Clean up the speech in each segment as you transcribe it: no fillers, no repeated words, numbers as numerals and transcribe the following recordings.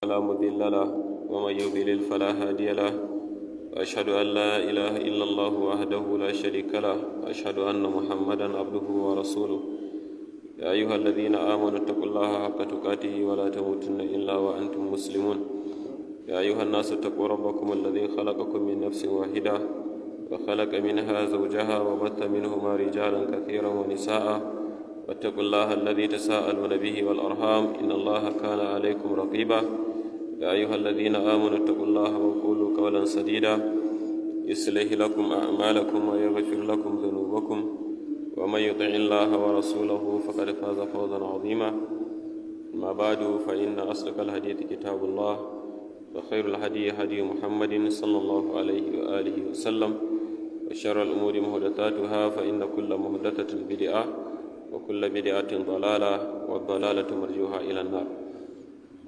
فلا مضل له ومن يضلل فلا هادي له وأشهد أن لا إله إلا الله وحده لا شريك له وأشهد أن محمدا عبده ورسوله يا أيها الذين آمنوا اتقوا الله حق تقاته ولا تموتن إلا وأنتم مسلمون يا أيها الناس اتقوا ربكم الذي خلقكم من نفس واحدة وخلق منها زوجها وبث منهما رجالا كثيرا ونساء واتقوا الله الذي تساءلون به والأرحام إن الله كان عليكم رقيبا يا أيها الذين آمنوا اتقوا الله وقولوا قولا سديدا يصلح لكم أعمالكم ويغفر لكم ذنوبكم ومن يطع الله ورسوله فقد فاز فوزا عظيما أما بعد فإن أصدق الحديث كتاب الله وخير الهدي هدي محمد صلى الله عليه وآله وسلم وشر الأمور محدثاتها فإن كل محدثة بدعة وكل بدعة ضلالة والضلالة مرجوها إلى النار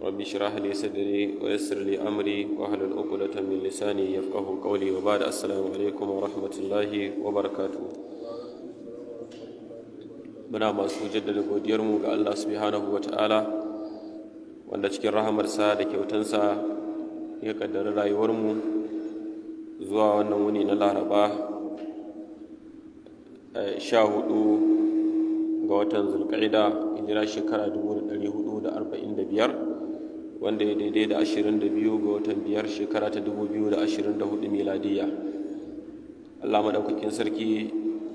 رب اشرح لي صدري ويسر لي أمري واحلل عقدة من لساني يفقهوا قولي وبعد السلام عليكم ورحمة الله وبركاته muna masu jaddada godiyarmu ga Allah subhanahu wata'ala wanda cikin rahamarsa da kyautansa ya kaddara rayuwarmu zuwa wannan wuni na Laraba 14 ga watan Zulqa'ida hijira shekara 1445 wanda ya daidai da 22 ga watan 5 shekara ta 2024 miladiya. Allah madaukakin sarki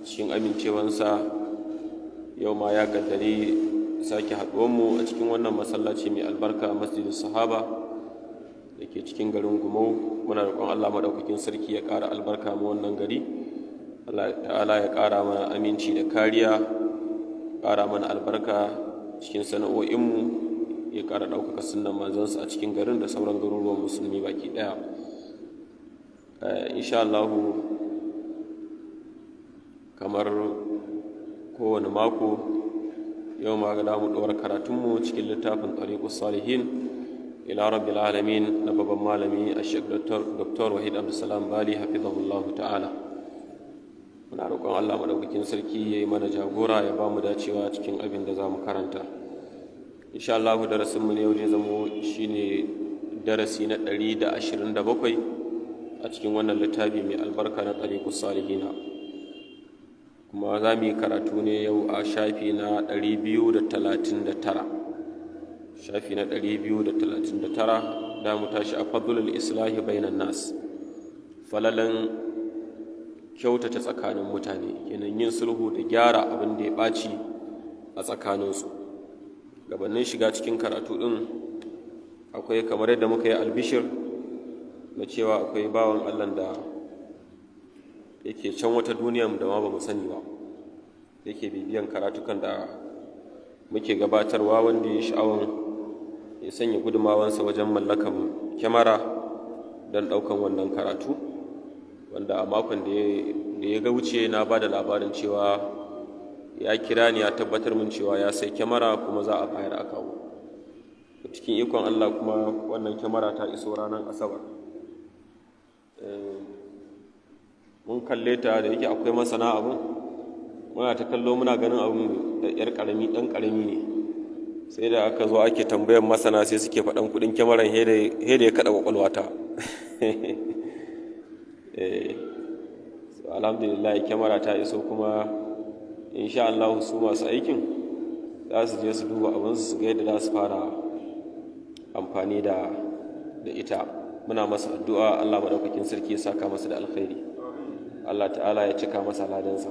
cikin amincewansa yau ma ya kaddari sake haɗuwanmu a cikin wannan masallaci mai albarka masjidin sahaba da ke cikin garin Gumau. Muna roƙon Allah madaukakin sarki ya ƙara albarka mu wannan gari. Allah ta'ala ya ƙara mana aminci da kariya, ƙara mana albarka cikin sana'o'inmu, ya ƙara ɗaukaka sunnan manzansa a cikin garin da sauran garuruwan musulmi baki ɗaya. Insha Allah kamar kowane mako yau ma ga mu ɗora karatunmu cikin littafin Tariqus Salihin ila Rabbil Alamin na babban malami Sheikh Dr. Wahid Abdulsalam Bali hafizahullahu ta'ala. Muna roƙon Allah madaukakin sarki ya yi mana jagora ya ba mu dacewa cikin abin da za mu karanta. Insha Allah darasinmu ne yau zai zamo shine darasi na 127 a cikin wannan littafi mai albarka na Tariqus Salihina. Kuma za mu yi karatu ne yau a shafi na 239 da mu tashi a fadlul islahi bainan nas, falalan kyautata tsakanin mutane, kenan yin sulhu da gyara abin da ya ɓaci a tsakaninsu. Gabanin shiga cikin karatu ɗin akwai kamar yadda muka yi albishir na cewa akwai bawan Allah da yake can wata duniyan da ma ba mu sani ba, yake bibiyan karatukan da muke gabatarwa, wanda ya sha'awan ya sanya gudumawansa wajen mallakan kyamara don ɗaukan wannan karatu, wanda a makon da ya ga wuce na ba da labarin cewa ya kira ni ya tabbatar min cewa ya sai kyamara kuma za a bayar a kawo. Cikin ikon Allah kuma wannan kyamara ta iso ranar Asabar. Mun kalle ta da yake akwai masana abin, muna ta kallo muna ganin abin da ɗan ƙarami ne, sai da aka zo ake tambayar masana sai suke faɗan kuɗin kyamaran he da ya kaɗa ƙwaƙwalwata. Alhamdulillah kyamara ta iso kuma insha Allah su masu aikin za su je su duba abinsu su ga yadda za su fara amfani da ita. Muna masa addu'a Allah maɗaukakin sarki ya saka masa da alkhairi, Allah ta'ala ya cika masa ladansa.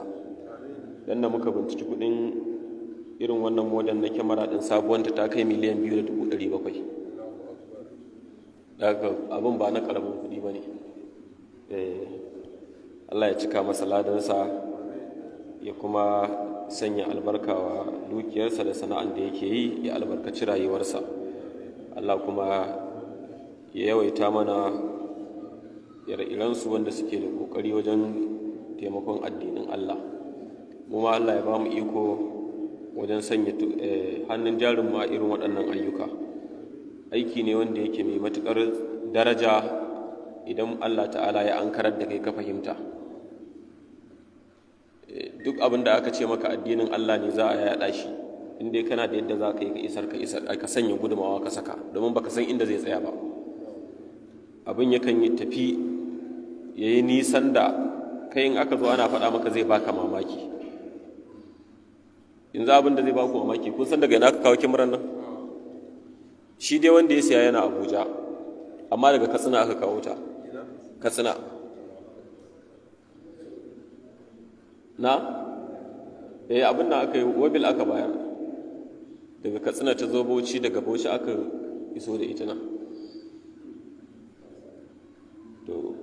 Dan da muka binciki kudin irin wannan model na kyamara din sabuwanta ta kai miliyan 2,700. Daga abin ba na karamin kudi bane. Allah ya cika masa ladansa ya kuma sanya albarka wa dukiyarsa da sana'an da yake yi, ya albarkaci rayuwarsa. Allah kuma ya yawaita mana ire-irensu wanda suke da kokari wajen taimakon addinin Allah. Mu ma Allah ya ba mu iko wajen sanya hannun jarin ma irin waɗannan ayyuka. Aiki ne wanda yake mai matuƙar daraja idan Allah ta'ala ya ankarar da kai ka fahimta. Duk abin da aka ce maka addinin Allah ne za a yaɗa shi, in dai kana da yadda za ka yi ka isar ka sanya gudumawa ka saka, domin baka san inda zai tsaya ba. Abin yakan yi tafi ya yi nisan da kai in aka zo ana faɗa maka zai baka mamaki. In za abin da zai baku mamaki, kun san daga ina aka kawo kyamarar nan? Shi dai wanda ya siya yana Abuja, amma daga Katsina aka kawo ta. Katsina na abin da aka yi wabil aka bayar, daga Katsina ta zo Bauchi, daga Bauchi aka iso da ita nan. To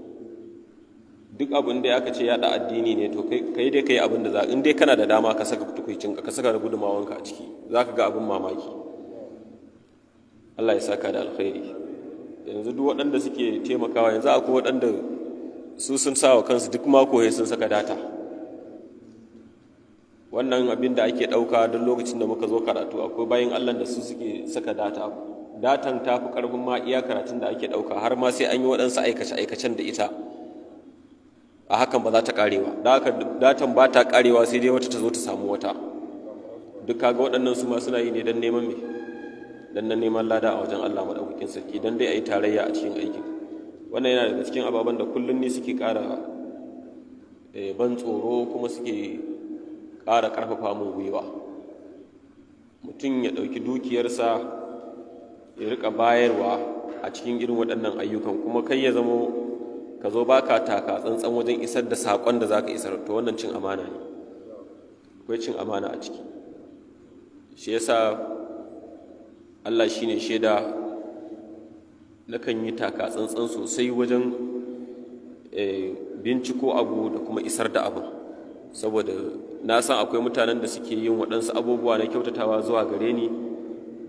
duk abin da aka ce yada addini ne, to kai dai kai abin da za, in dai kana da dama ka saka tukuicinka, ka saka gudumawanka a ciki, za ka ga abin mamaki. Allah ya saka da alkhairi. Yanzu duk waɗanda suke taimakawa, yanzu akwai waɗanda su sun sa wa kansu duk mako sun saka data. Wannan abin da ake ɗauka don lokacin da muka zo karatu, akwai bayan Allah da su suke saka data. Datan ta fi ƙarfin ma iya karatun da ake ɗauka, har ma sai an yi waɗansu aikace-aikacen da ita. A hakan ba za ta ƙarewa, da haka datan ba ta ƙarewa, sai dai wata ta zo ta samu wata. Duk kaga waɗannan su ma suna yi ne don neman me? Don nan neman lada a wajen Allah maɗaukakin sarki, don dai a yi tarayya a cikin aikin. Wannan yana daga cikin ababen da kullum ne suke ƙara ban tsoro, kuma suke ƙara ƙarfafa mun gwiwa. Mutum ya ɗauki dukiyarsa ya riƙa bayarwa a cikin irin waɗannan ayyukan, kuma kai ya zamo ka zo baka taka tsantsan wajen isar da saƙon da za ka isar, to wannan cin amana ne, akwai cin amana a ciki. Shi yasa Allah shi ne shaida, nakan yi taka tsantsan sosai wajen binciko abu da kuma isar da abin, saboda na san akwai mutanen da suke yin waɗansu abubuwa na kyautatawa zuwa gare ni,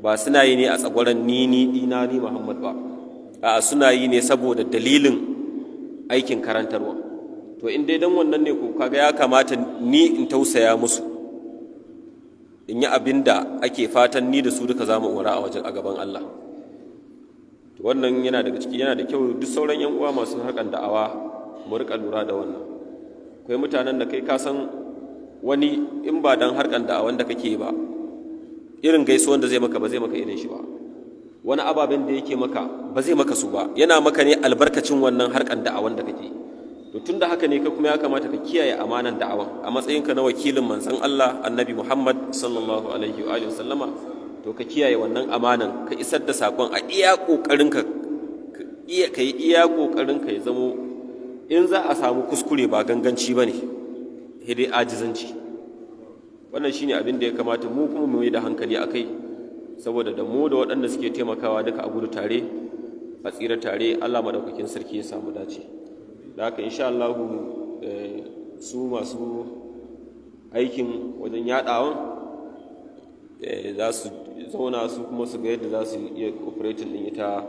ba suna yi ne a tsagwaron ni Muhammad ba, a'a suna yi ne saboda dalilin aikin karantarwa. To in dai dan wannan ne ko kaga ya kamata ni in tausaya musu, in yi abin da ake fatan ni da su duka za mu umara a gaban Allah. To wannan yana daga ciki, yana da kyau duk sauran yan uwa masu harkan da'awa mu rika lura da wannan. Akwai mutanen da kai ka san wani in ba dan harkan da'awan da kake ba, irin gaisuwan da zai maka ba zai maka irin shi ba, wani ababen da yake maka ba zai maka su ba, yana maka ne albarkacin wannan harkan da'awan da kake. To tunda haka ne ka kuma ya kamata ka kiyaye amanan da'awan a matsayinka na wakilin manzon Allah Annabi Muhammad sallallahu alaihi wa sallama. To ka kiyaye wannan amanan, ka isar da sakon a iya kokarinka, ka yi iya kokarinka ya zamo in za a samu kuskure ba ganganci bane, hidai ajizanci. Wannan shine abin da ya kamata mu kuma mu yi da hankali akai, saboda da mu da waɗanda suke taimakawa duka a gudu tare, a tsira tare. Allah madaukakin sarki ya samu dace. Da haka insha Allah su masu aikin wajen yaɗawan za su zauna su kuma su ga yadda za su iya operating ɗin ita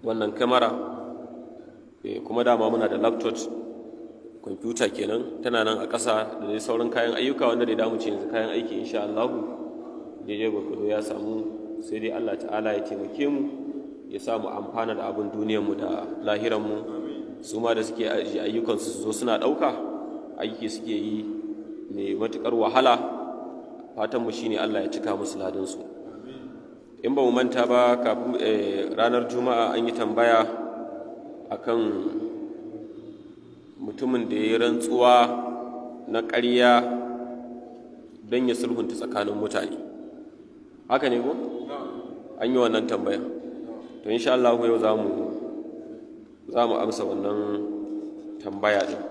wannan kamera. Kuma dama muna da laptop, kwamfuta kenan, tana nan a ƙasa da dai sauran kayan ayyuka wanda dai damu ce yanzu kayan aiki insha Allah daidai gwargwado ya samu. Sai dai Allah ta'ala ya taimake mu, ya samu amfana da abin duniyarmu da lahiranmu. Su ma da suke ayyukansu su zo suna ɗauka, aiki suke yi mai matuƙar wahala, fatanmu shi ne Allah ya cika musu ladinsu. In ba mu manta ba, kafin ranar Juma'a an yi tambaya akan mutumin da ya yi rantsuwa na ƙarya don ya sulhunta tsakanin mutane. Haka ne ko? An yi wannan tambaya. To insha Allah yau za mu amsa wannan tambaya ɗin,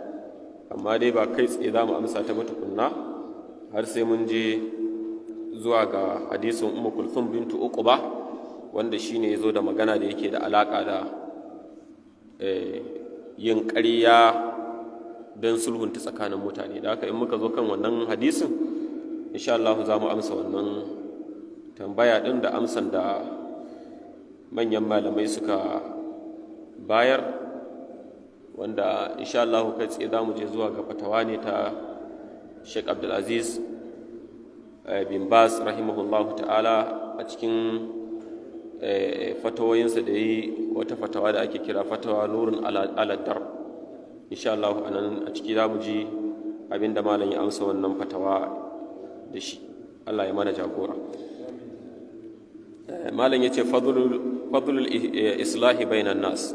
amma dai ba kai tsaye za mu amsa ta matukunna har sai mun je zuwa ga hadisin Ummu Kulthum bintu Uqba, wanda shine yazo da magana da yake da alaka da yin ƙarya don sulhunta tsakanin mutane. Da haka in muka zo kan wannan hadisin insha Allah za mu amsa wannan tambaya ɗin da amsan da manyan malamai suka bayar, wanda insha Allah kai tsaye za mu je zuwa ga fatawa ne ta Sheikh Abdulaziz bin Baz rahimahullahu ta'ala a cikin fatawoyinsa da yi wata fatawa da ake kira fatawa nurun aladdar. Insha Allah a nan a ciki za mu ji abinda malam ya amsa wannan fatawa da shi. Allah ya mana jagora. Malam ya ce fadlul islahi bainan nas,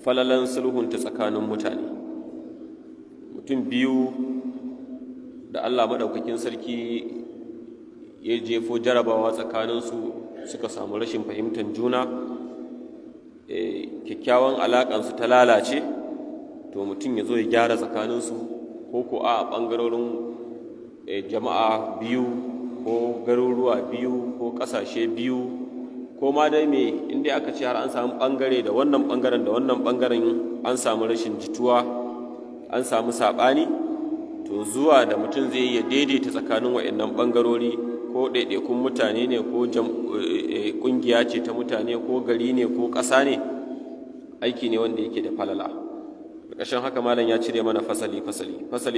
falalan sulhunta tsakanin mutane. Mutum biyu da Allah maɗaukakin sarki ya jefo jarabawa tsakaninsu suka samu rashin fahimtar juna, kyakkyawan alaƙansu ta lalace, to mutum ya zo ya gyara tsakaninsu, ko a ɓangarorin jama'a biyu ko garuruwa biyu ko ƙasashe biyu, ko ma dai me, inda aka ce har an samu ɓangare da wannan ɓangaren an samu rashin jituwa, an samu saɓani, to zuwa da mutum zai iya daidaita tsakanin waɗannan ɓangarori, ko ɗaiɗaikun mutane ne, ko ƙungiya ce ta mutane, ko gari ne, ko ƙasa ne, aiki ne wanda yake da falala. Ƙarshen haka malam ya cire mana fasali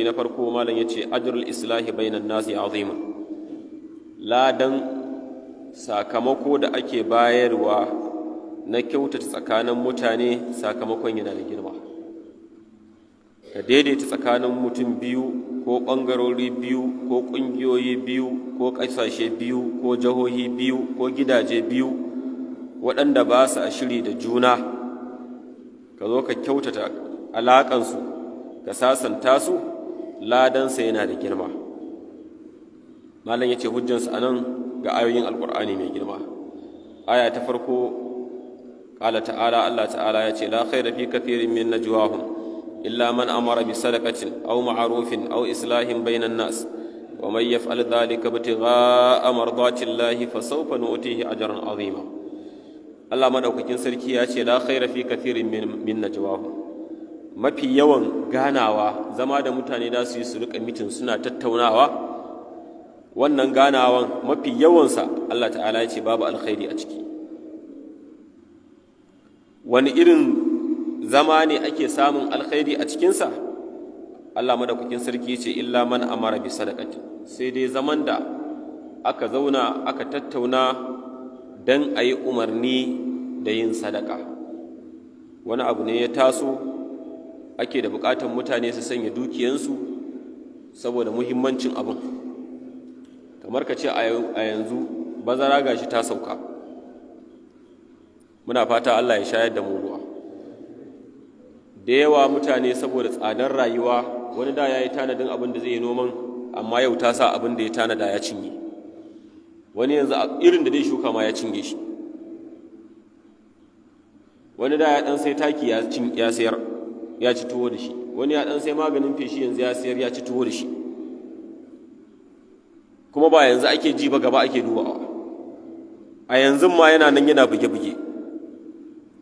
na farko. Malam ya ce ajrul islahi bainan nasi azima, ladan sakamako da ake bayarwa na kyautata tsakanin mutane, sakamakon yana da girma. Ka daidaita tsakanin mutum biyu ko ɓangarori biyu ko ƙungiyoyi biyu ko ƙasashe biyu ko jihohi biyu ko gidaje biyu waɗanda ba su a shiri da juna, ka zo ka kyautata alaƙansu, ka sasanta su, ladansa yana da girma. Malam ya ce hujjansa a nan ga ayoyin alƙur'ani mai girma. Aya ta farko, ƙala ta'ala, Allah ta'ala ya ce la khaira fi kathirin min najwahum إلا من أمر بصدقة أو معروف أو إصلاح بين الناس ومن يفعل ذلك ابتغاء مرضات الله فسوف نؤتيه أجرا عظيما. Allah madaukakin sarki ya ce la khaira fi kathirin min najwahum, mafi yawan ganawa, zama da mutane da su yi su rika mitin suna tattaunawa, wannan ganawan mafi yawansa Allah ta'ala ya ce babu alkhairi a ciki. Wani irin zama ne ake samun alkhairi a cikinsa? Allah madaukakin sarki ce illa man amara bi sadaqati, sai dai zaman da aka zauna aka tattauna dan ayi umarni da yin sadaka. Wani abu ne ya taso ake da bukatan mutane su sanya dukiyansu saboda muhimmancin abin, kamar ka ce a yanzu bazara gashi ta sauka, muna fata Allah ya shayar da mu ruwa. Da yawa mutane saboda tsadar rayuwa, wani da ya yi tanadin abin da zai yi noman, amma yau ta sa abin da ya tanada ya cinye. Wani yanzu irin da zai shuka ma ya cinye shi. Wani da ya ɗan sai taki ya sayar ya ci tuwo da shi. Wani ya ɗan sai maganin feshi yanzu ya sayar ya ci tuwo da shi. Kuma ba yanzu ake ji ba, gaba ake dubawa. A yanzu ma yana nan yana buge-buge.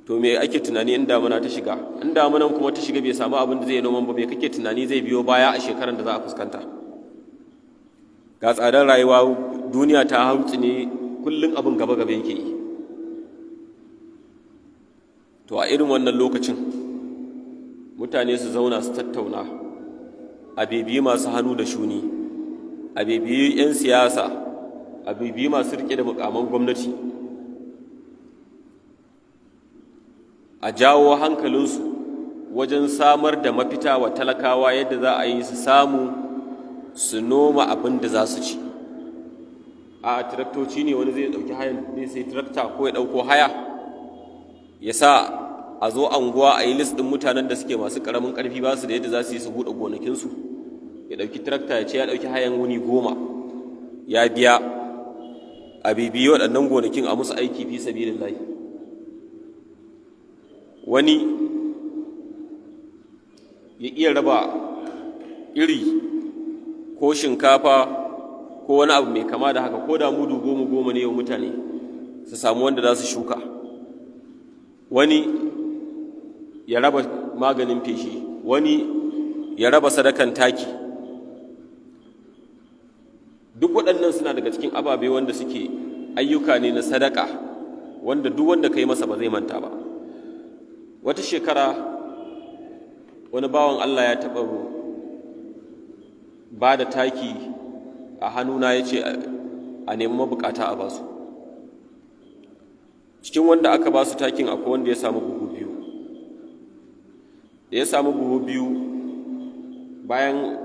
To me ake tunani in damuna ta shiga? In damunan kuma ta shiga bai samu abin da zai noman ba, me kake tunani zai biyo baya a shekaran da za a fuskanta? Ga tsadar rayuwa, duniya ta hautsi ne, kullum abin gaba-gaba yake yi. To a irin wannan lokacin mutane su zauna su tattauna, a bibiyi masu hannu da shuni, a bibiyi 'yan siyasa, a bibiyi masu riƙe da mukaman gwamnati, a jawo hankalinsu wajen samar da mafita wa talakawa yadda za a yi su samu su noma abin da za su ci. A tiraktoci ne wani zai ɗauki hayan, zai sai tirakta ko ya ɗauko haya, ya sa a zo anguwa a yi list ɗin mutanen da suke masu ƙaramin ƙarfi ba su da yadda za su yi su buɗe gonakinsu, ya ɗauki tirakta ya ce ya ɗauki hayan wuni 10 ya biya, a bibiyi waɗannan gonakin a musu aiki fi sabilillahi. Wani ya iya raba iri ko shinkafa ko wani abu mai kama da haka, ko da mudu 10 ne wa mutane su samu wanda za su shuka. Wani ya raba maganin feshi, wani ya raba sadakan taki. Duk waɗannan suna daga cikin ababe wanda suke ayyuka ne na sadaka, wanda duk wanda ka yi masa ba zai manta ba. Wata shekara wani bawan Allah ya taɓa ba da taki a hannuna, ya ce a nemi mabukata a basu. Cikin wanda aka basu takin akwai wanda ya samu buhu 2. Da ya samu buhu 2 bayan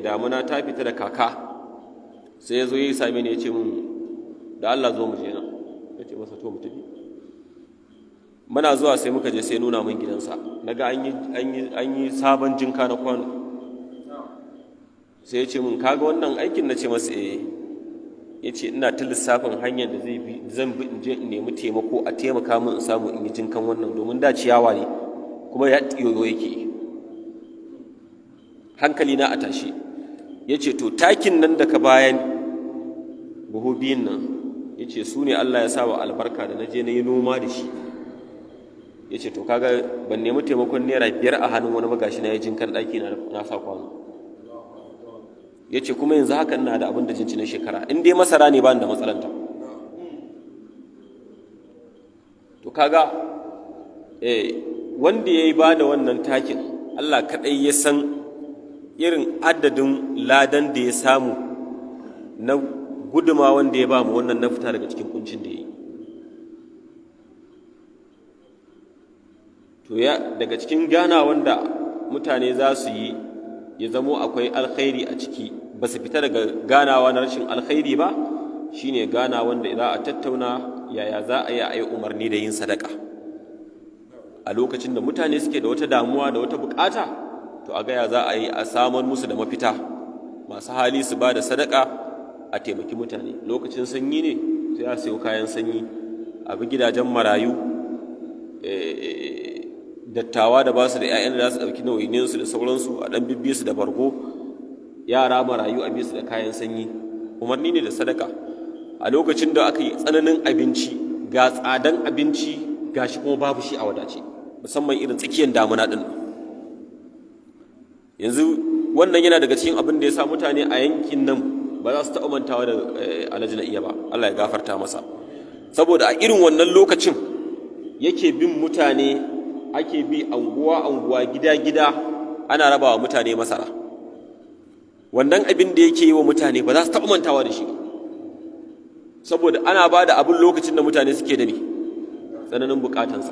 damuna ta fita da kaka, sai ya zo ya same ni ya ce min da Allah zo mu je nan, ya ce masa to mu tafi. Muna zuwa sai muka je sai nuna min gidansa, naga an yi sabon jinka na kwano. Sai ya ce min kaga wannan aikin, na ce masa ya ce ina ta lissafin hanyar da zan bi in je in nemi taimako a taimaka min in samu in yi jinkan wannan, domin da ciyawa ne kuma ya yoyo yake, hankali na a tashi. Ya ce to takin nan da ka bayan buhu biyun nan, ya ce su ne Allah ya sa wa albarka da na je na yi noma da shi. Ya ce to kaga ban nemi taimakon naira 5 a hannun wani magashi na yi jinkan ɗaki na sa kwano. Ya ce kuma yanzu haka ina da abin da jinci na shekara, in dai masara ne ba ni da matsalanta. To kaga wanda ya yi ba da wannan takin, Allah kaɗai ya san irin adadin ladan da ya samu na guduma wanda ya ba mu wannan na fita daga cikin kuncin da ya yi. To daga cikin gana wanda mutane za su yi ya zamo akwai alkhairi a ciki, ba su fita daga ganawa na rashin alkhairi ba, shine gana wanda za a tattauna yaya za a yi umarni da yin sadaka a lokacin da mutane suke da wata damuwa da wata bukata. To a gaya za a yi a samar musu da mafita, masu hali su ba da sadaka a taimaki mutane. Lokacin sanyi ne sai a sayo kayan sanyi, a bi gidajen marayu, dattawa da ba su da 'ya'yan da za su ɗauki nauyinsu da sauransu, a ɗan bibbi su da farko, yara marayu a bi su da kayan sanyi. Umarni ne da sadaka a lokacin da aka yi tsananin abinci, ga tsadan abinci ga shi kuma babu shi a wadace, musamman irin tsakiyar damuna ɗin. Yanzu wannan yana daga cikin abin da ya sa mutane a yankin nan ba za su taɓa mantawa da Alhaji na iya ba, Allah ya gafarta masa, saboda a irin wannan lokacin yake bin mutane, ake bi anguwa gida ana rabawa mutane masara. Wannan abin da yake yi wa mutane ba za su taɓa mantawa da shi ba, saboda ana ba da abin lokacin da mutane suke da tsananin bukatansa.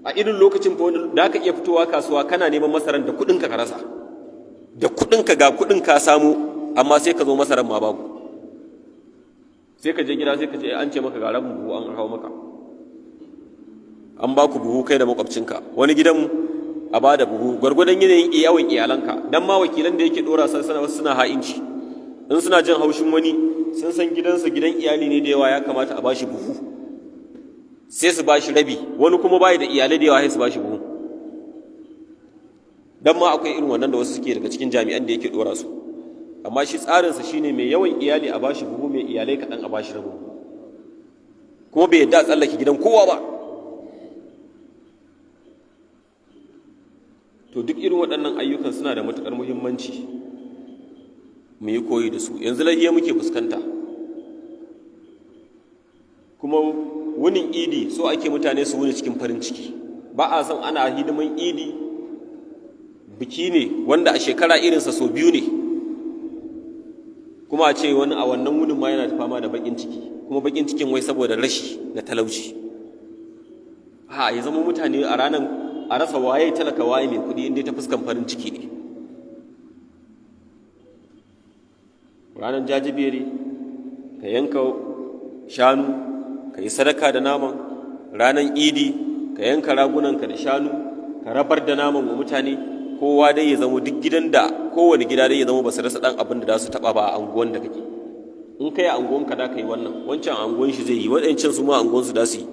A irin lokacin da aka iya fitowa kasuwa kana neman masaran da kuɗinka ka rasa, da kuɗinka ga kuɗin ka samu, amma sai ka zo masaran ma babu. Sai ka je gida sai ka ce an ce maka ga rabin buhu an kawo maka, an ba ku buhu kai da makwabcinka. Wani gidan a ba da buhu gwargwadon yanayin yawan iyalanka, dan ma wakilan da yake dora suna ha'inci, in suna jin haushin wani sun san gidansa gidan iyali ne da yawa, ya kamata a bashi buhu, sai su bashi rabi. Wani kuma bai da iyalai da yawa sai su bashi buhu. Dan ma akwai irin wannan da wasu suke daga cikin jami'an da yake dora su, amma shi tsarinsa shine mai yawan iyali a bashi buhu, mai iyalai kaɗan a bashi rabi, kuma bai yadda a tsallake gidan kowa ba. To duk irin waɗannan ayyukan suna da matuƙar muhimmanci mu yi koyi da su. Yanzu lahiya muke fuskanta, kuma wunin idi so ake mutane su wuni cikin farin ciki. Ba a son ana hidiman idi, biki ne wanda a shekara irinsa sau biyu ne, kuma a ce wani a wannan wunin ma yana fama da baƙin ciki, kuma baƙin cikin wai saboda rashi da talauci. Ya zama mutane a ranar a rasa waye talaka waye mai kuɗi inda ta fuskan farin ciki ne. Ranar jajibere ka yanka shanu ka yi sadaka da naman, ranar idi ka yanka ragunanka da shanu ka rabar da naman wa mutane. Kowa dai ya zama duk gidan da kowane gida dai ya zama ba su rasa ɗan abin da za su taɓa ba a anguwan da kake. In kai a anguwanka da ka yi wannan, wancan anguwan shi zai yi, waɗancan su ma anguwansu da su yi.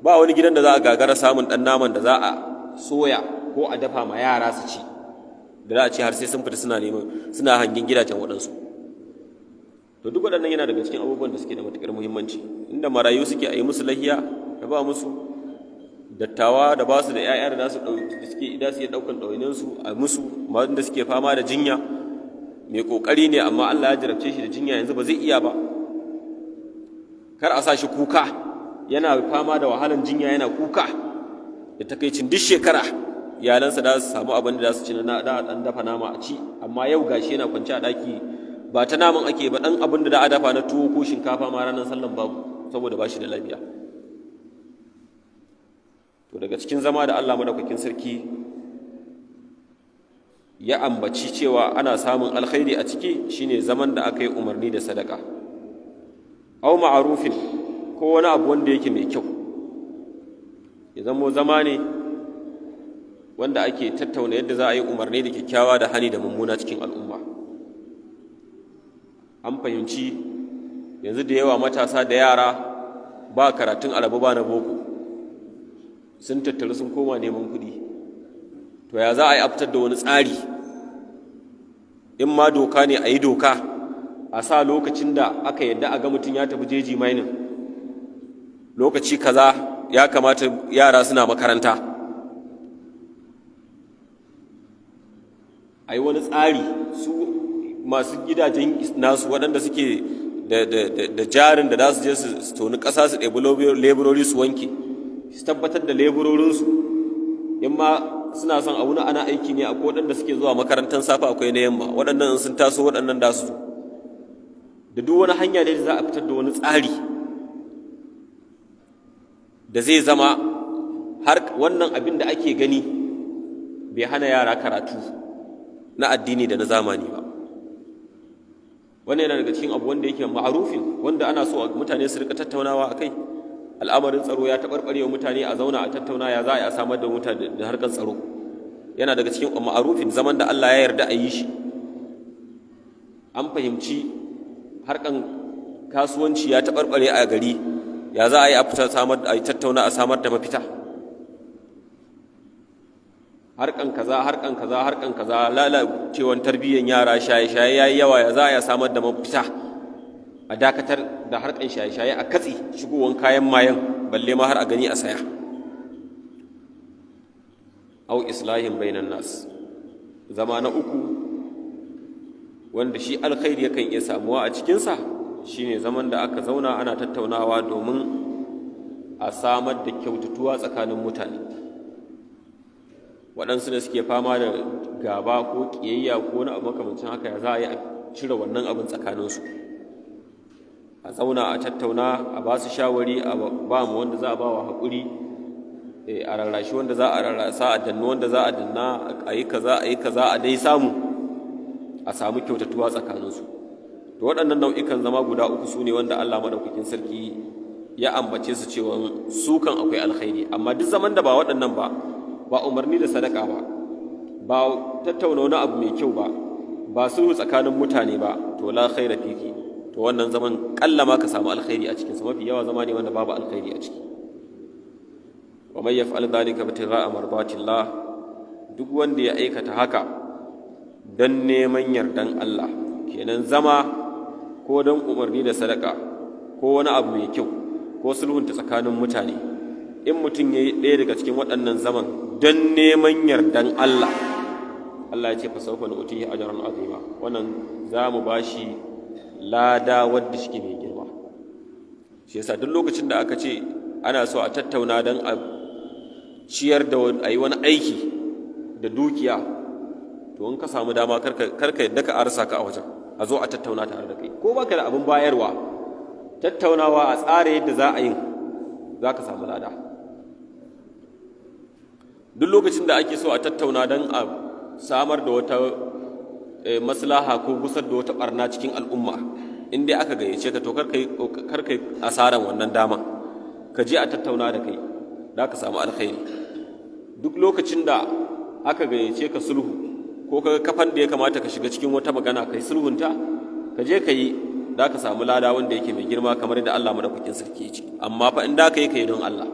Ba wani gidan da za a gagara samun ɗan naman da za a soya ko a dafa ma yara su ci, da za a ce har sai sun fita suna hangin gidajen waɗansu. To duk waɗannan yana daga cikin abubuwan da suke da matuƙar muhimmanci. Inda marayu suke a yi musu lahiya da ba musu, dattawa da ba su da 'ya'ya da su iya ɗaukan ɗawainiyarsu a musu, wanda suke fama da jinya, mai ƙoƙari ne amma Allah ya jarabce shi da jinya yanzu ba zai iya ba, kar a sa shi kuka yana fama da wahalan jinya, yana kuka da takaicin duk shekara iyalansa da su samu abin da za su ci na ɗan dafa nama a ci, amma yau gashi yana kwance a ɗaki ba ta naman ake ba, ɗan abin da za a dafa na tuwo ko shinkafa ma ranar sallan babu, saboda ba shi da lafiya. To daga cikin zama da Allah madaukakin sarki ya ambaci cewa ana samun alkhairi a ciki shine zaman da aka yi umarni da sadaka au ma'arufin ko wani abu wanda yake mai kyau, ya zamo zama ne wanda ake tattauna yadda za a yi umarni da kyakkyawa da hani da mummuna cikin al'umma. An fahimci yanzu da yawa matasa da yara ba karatun alabu ba na boko, sun tattaru sun koma neman kuɗi. To ya za a yi a fitar da wani tsari, in ma doka ne a yi doka, a sa lokacin da aka yadda a ga mutum ya tafi jeji mining, lokaci kaza ya kamata yara suna makaranta. A yi wani tsari, su masu gidajen nasu waɗanda suke da jarin da za su je su toni ƙasa su ɗebi leburori su wanke, su tabbatar da leburorinsu, in ma suna son abu na ana aiki ne, akwai waɗanda suke zuwa makarantar safa, akwai na yamma, waɗannan sun taso waɗannan da su da duk wani hanya da za a fitar da wani tsari da zai zama har wannan abin da ake gani bai hana yara karatu na addini da na zamani ba. Wannan yana daga cikin abu wanda yake ma'arufin, wanda ana so mutane su rika tattaunawa a kai. Al'amarin tsaro ya taɓarɓare wa mutane, a zauna a tattauna ya za a samar da mutane da harkar tsaro. Yana daga cikin ma'arufin zaman da Allah ya yarda a yi shi. An fahimci harkan kasuwanci ya taɓarɓare a gari, ya za a yi a fita a yi tattauna a samar da mafita. Harkan kaza lalacewan tarbiyyar yara, shaye-shaye ya yi yawa, ya za a yi samar da mafita, a dakatar da harkan shaye-shaye, a katse shigowar kayan mayan, balle ma har a gani a saya. Au islahin bainan nas, zama na uku wanda shi alkhairi yakan iya samuwa a cikinsa shine zaman da aka zauna ana tattaunawa domin a samar da kyautatuwa tsakanin mutane. Waɗansu da suke fama da gaba ko ƙiyayya ko wani abu makamancin haka, ya za a yi a cire wannan abin tsakaninsu, a zauna a tattauna, a ba su shawari, a ba mu wanda za a ba wa haƙuri, a rarrashi wanda za a rarrasa, a danna wanda za a danna, a yi kaza a dai a samu kyautatuwa tsakaninsu. To waɗannan nau'ikan zama guda uku su ne wanda Allah maɗaukakin sarki ya ambace su cewa su kan akwai alkhairi. Amma duk zaman da ba waɗannan ba umarni da sadaka ba tattauna wani abu mai kyau ba sulhu tsakanin mutane ba, to la khaira fiki, to wannan zaman kalla ma ka samu alkhairi a cikinsa. Mafi yawa zama ne wanda babu alkhairi a ciki. Wa man yaf'al dhalika ibtigha'a mardatillah, duk wanda ya aikata haka dan neman yardan Allah, kenan zama ko dan umarni da sadaka ko wani abu mai kyau ko sulhunta tsakanin mutane, in mutum yayi ɗaya daga cikin waɗannan zaman dan neman yardan Allah, Allah ya ce fa sawfa nu'tihi ajran azima, wannan za mu bashi lada wadda shi mai girma. Shi yasa duk lokacin da aka ce ana so a tattauna dan a ciyar da a yi wani aiki da dukiya, to in ka samu dama karka yadda ka arsa ka a wajen, a zo a tattauna tare da kai, ko baka da abin bayarwa, tattaunawa a tsara yadda za a yi, za ka samu lada. Duk lokacin da ake so a tattauna don a samar da wata maslaha ko gusar da wata barna cikin al'umma, in dai aka gayyace ka, to karka yi asaran wannan dama, ka je a tattauna da kai, za ka samu alkhairi. Duk lokacin da aka gayyace ka sulhu, ko kaga kafan da ya kamata ka shiga cikin wata magana kai sulhunta, ka je ka yi, za ka samu lada wanda yake mai girma kamar da Allah madaukakin sarki ya ce. Amma fa in da ka yi don Allah,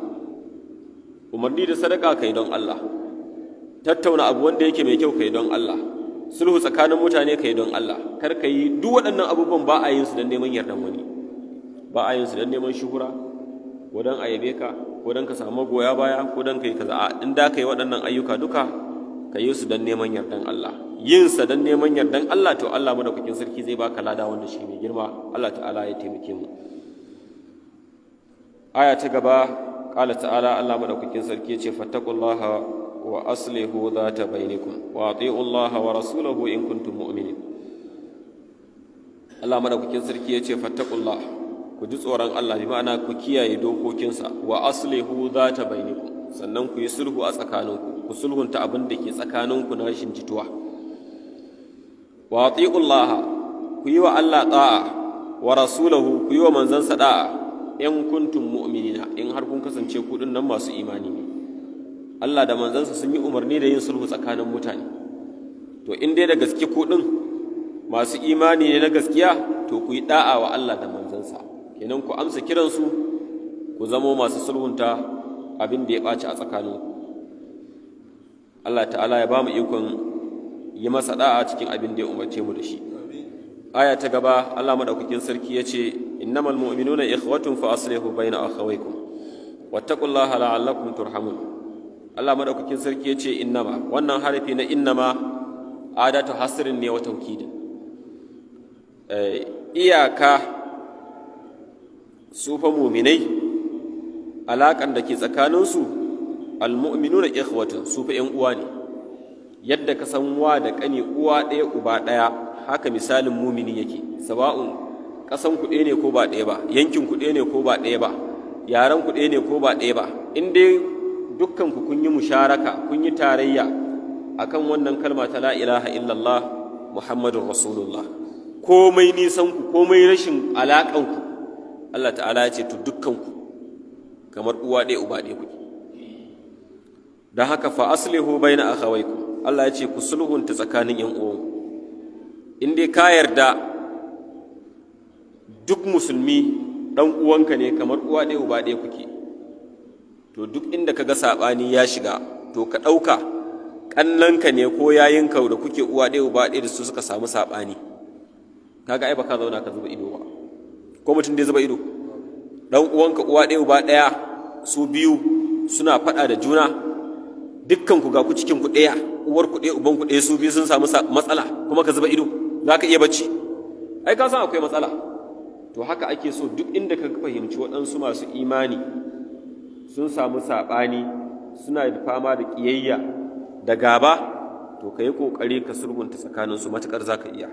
umarni da sadaka ka yi don Allah, tattauna abu wanda yake mai kyau ka yi don Allah, sulhu tsakanin mutane ka yi don Allah. Kar ka yi duk waɗannan abubuwan, ba a yin su don neman yardan wani, ba a yin su don neman shuhura, ko don a yabe ka, ko don ka samu goya baya, ko don ka yi kaza. In da ka yi waɗannan ayyuka duka, ka yi su don neman yardan Allah. Yin sa don neman yardan Allah, to Allah madaukakin sarki zai baka lada wanda shi mai girma. Allah ta'ala ya taimake mu. Aya ta gaba, qala ta'ala, Allah madaukakin sarki ya ce fattaqullaha wa aslihu dhata bainakum wa ati'u Allah wa rasulahu in kuntum mu'minin. Allah madaukakin sarki ya ce fattaqullah, ku ji tsoron Allah, bi ma'ana ku kiyaye dokokinsa, wa aslihu dhata bainakum, sannan ku yi sulhu a tsakaninku, ku sulhunta abin da ke tsakaninku na rashin jituwa. wa atiullaha ku yi wa Allah ta'a wa rasulahu ku yi wa manzansa da'a in kuntum mu'minina in har kun kasance ku nan masu imani ne. Allah da manzansa sun yi umarni da yin sulhu tsakanin mutane, to in dai da gaske ku masu imani ne na gaskiya, to ku yi da'a wa Allah da manzansa, kenan ku amsa kiransu, ku zamo masu sulhunta abin da ya ɓaci a tsakaninku. Allah ta'ala ya ba mu ikon yi masa da'a cikin abin da ya umarce mu da shi. Aya ta gaba, Allah madaukakin sarki ya ce, innamal mu'minuna ikhwatun fa aslihu bayna akhawaykum wattaqullaha la'allakum turhamun. Allah madaukakin sarki ya ce innama, wannan harafi na innama adatu hasrin ne wa taukidin. Iyaka su fa mu'minai, alaƙan da ke tsakaninsu, almu'minuna ikhwatun, su fa 'yan uwa ne. Yadda ka san wa da ƙani uwa ɗaya uba ɗaya, haka misalin mumini yake, sawa'un ƙasan ku ɗaya ne ko ba ɗaya ba, yankin ku ɗaya ne ko ba ɗaya ba, yaran ku ɗaya ne ko ba ɗaya ba, in dai dukkan ku kun yi musharaka, kun yi tarayya akan wannan kalma ta la ilaha illallah muhammadun rasulullah, komai nisan ku, komai rashin alaƙan ku, Allah ta'ala ya ce to dukkan ku kamar uwa ɗaya uba ɗaya kuke. don haka fa aslihu bayna akhawaykum, Allah ya ce ku sulhunta tsakanin yan uwanku. In dai ka yarda duk musulmi dan uwanka ne, kamar uwa ɗaya uba ɗaya kuke, to duk inda kaga sabani ya shiga, to ka ɗauka ƙannanka ne ko yayinka da kuke uwa ɗaya uba ɗaya da su suka samu sabani. Kaga ai baka zauna ka zuba ido ba, ko mutum dai zuba ido, dan uwanka uwa ɗaya uba ɗaya, su biyu suna faɗa da juna, dukkan ku ga ku cikin ku ɗaya, uwar ku ɗaya uban ku ɗaya, su biyu sun samu matsala, kuma ka zuba ido, za ka iya bacci? Ai ka san akwai matsala. To haka ake so duk inda ka fahimci waɗansu masu imani sun samu saɓani, suna da fama da ƙiyayya da gaba, to ka yi ƙoƙari ka sulhunta tsakaninsu matuƙar za ka iya.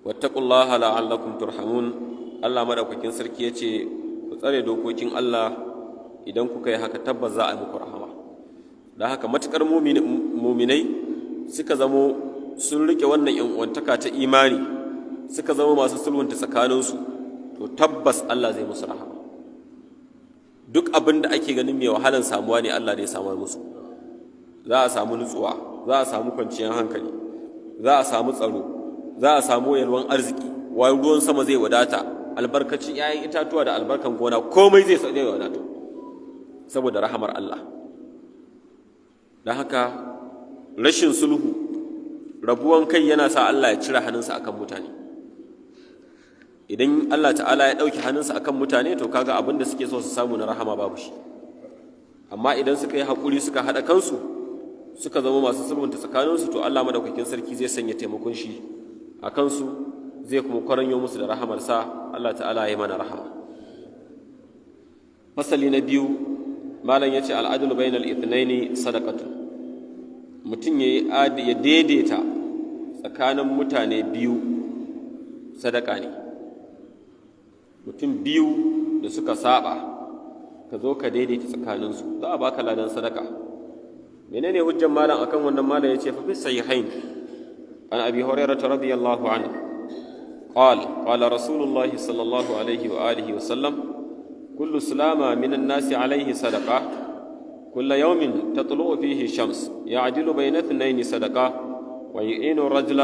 wattaqullaha la'allakum turhamun. Allah madaukakin sarki ya ce ku tsare dokokin Allah, idan kuka yi haka tabbas za a yi muku rahama. Da haka matuƙar muminai suka zamo sun rike wannan uwantaka ta imani, suka zama masu sulhunta tsakaninsu, to tabbas Allah zai musu rahama. Duk abin da ake ganin mai wahalan samuwa ne, Allah zai samar musu. Za a samu nutsuwa, za a samu kwanciyar hankali, za a samu tsaro, za a samu yalwan arziki, ruwan sama zai wadata, albarkacin 'ya'yan itatuwa da albarkan gona, komai zai wadata saboda rahamar Allah. Don haka rashin sulhu, rabuwan kai yana sa Allah ya cire hannunsa akan mutane. Idan Allah ta'ala ya ɗauki hannunsa akan mutane, to kaga abin da suke so su samu na rahama babu shi. Amma idan suka yi haƙuri, suka haɗa kansu, suka zama masu sulhunta tsakaninsu, to Allah madaukakin sarki zai sanya taimakon shi a kansu, zai kuma kwaranyo musu da rahamarsa. Allah ta'ala ya yi mana rahama. Fasali na biyu, malam ya ce al'adul bainal ithnaini sadaqatu. Mutum ya daidaita tsakanin mutane biyu, sadaka ne. Mutum biyu da suka saba, ka zo ka daidaita tsakaninsu, za a baka ladan sadaka. Menene hujjan malam akan wannan? Malam ya ce fa fi sahihain an abi hurairah radiyallahu anhu قال رسول الله صلى الله عليه وآله وسلم كل سلامة من الناس عليه صدقة كل يوم تطلع فيه الشمس يعدل بين اثنين صدقة ويعين الرجل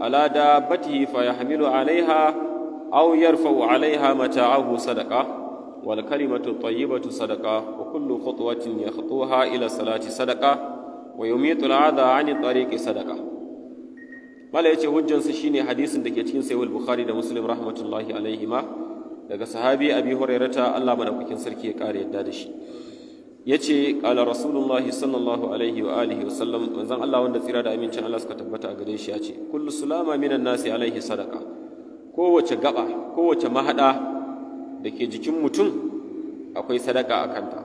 على دابته فيحمل عليها أو يرفع عليها متاعه صدقة والكلمة الطيبة صدقة وكل خطوة يخطوها إلى الصلاة صدقة ويميت العذى عن الطريق صدقة. Mala ya ce hujjansa shine hadisin da ke cikin Sahih Bukhari da Muslim rahmatullahi alaihima, daga sahabi Abi Hurairata, Allah madaukakin sarki ya kare yadda da shi. Yace qala Rasulullah sallallahu alaihi wa alihi wa sallam, manzon Allah wanda tsira da amincin Allah suka tabbata a gare shi, yace kullu sulama minan nasi alaihi sadaqa. Kowace gaba, kowace mahada da ke jikin mutum akwai sadaka a kanta.